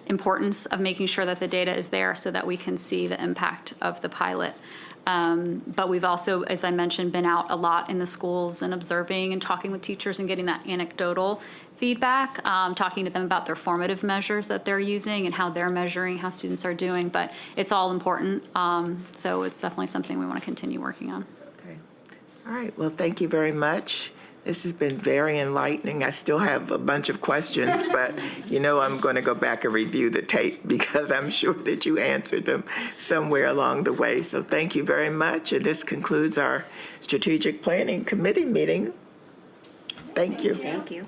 importance of making sure that the data is there so that we can see the impact of the pilot. But we've also, as I mentioned, been out a lot in the schools and observing and talking with teachers and getting that anecdotal feedback, talking to them about their formative measures that they're using and how they're measuring how students are doing. But it's all important, so it's definitely something we want to continue working on. Okay. All right, well, thank you very much. This has been very enlightening. I still have a bunch of questions, but I'm going to go back and review the tape because I'm sure that you answered them somewhere along the way. So thank you very much. And this concludes our Strategic Planning Committee meeting. Thank you. Thank you.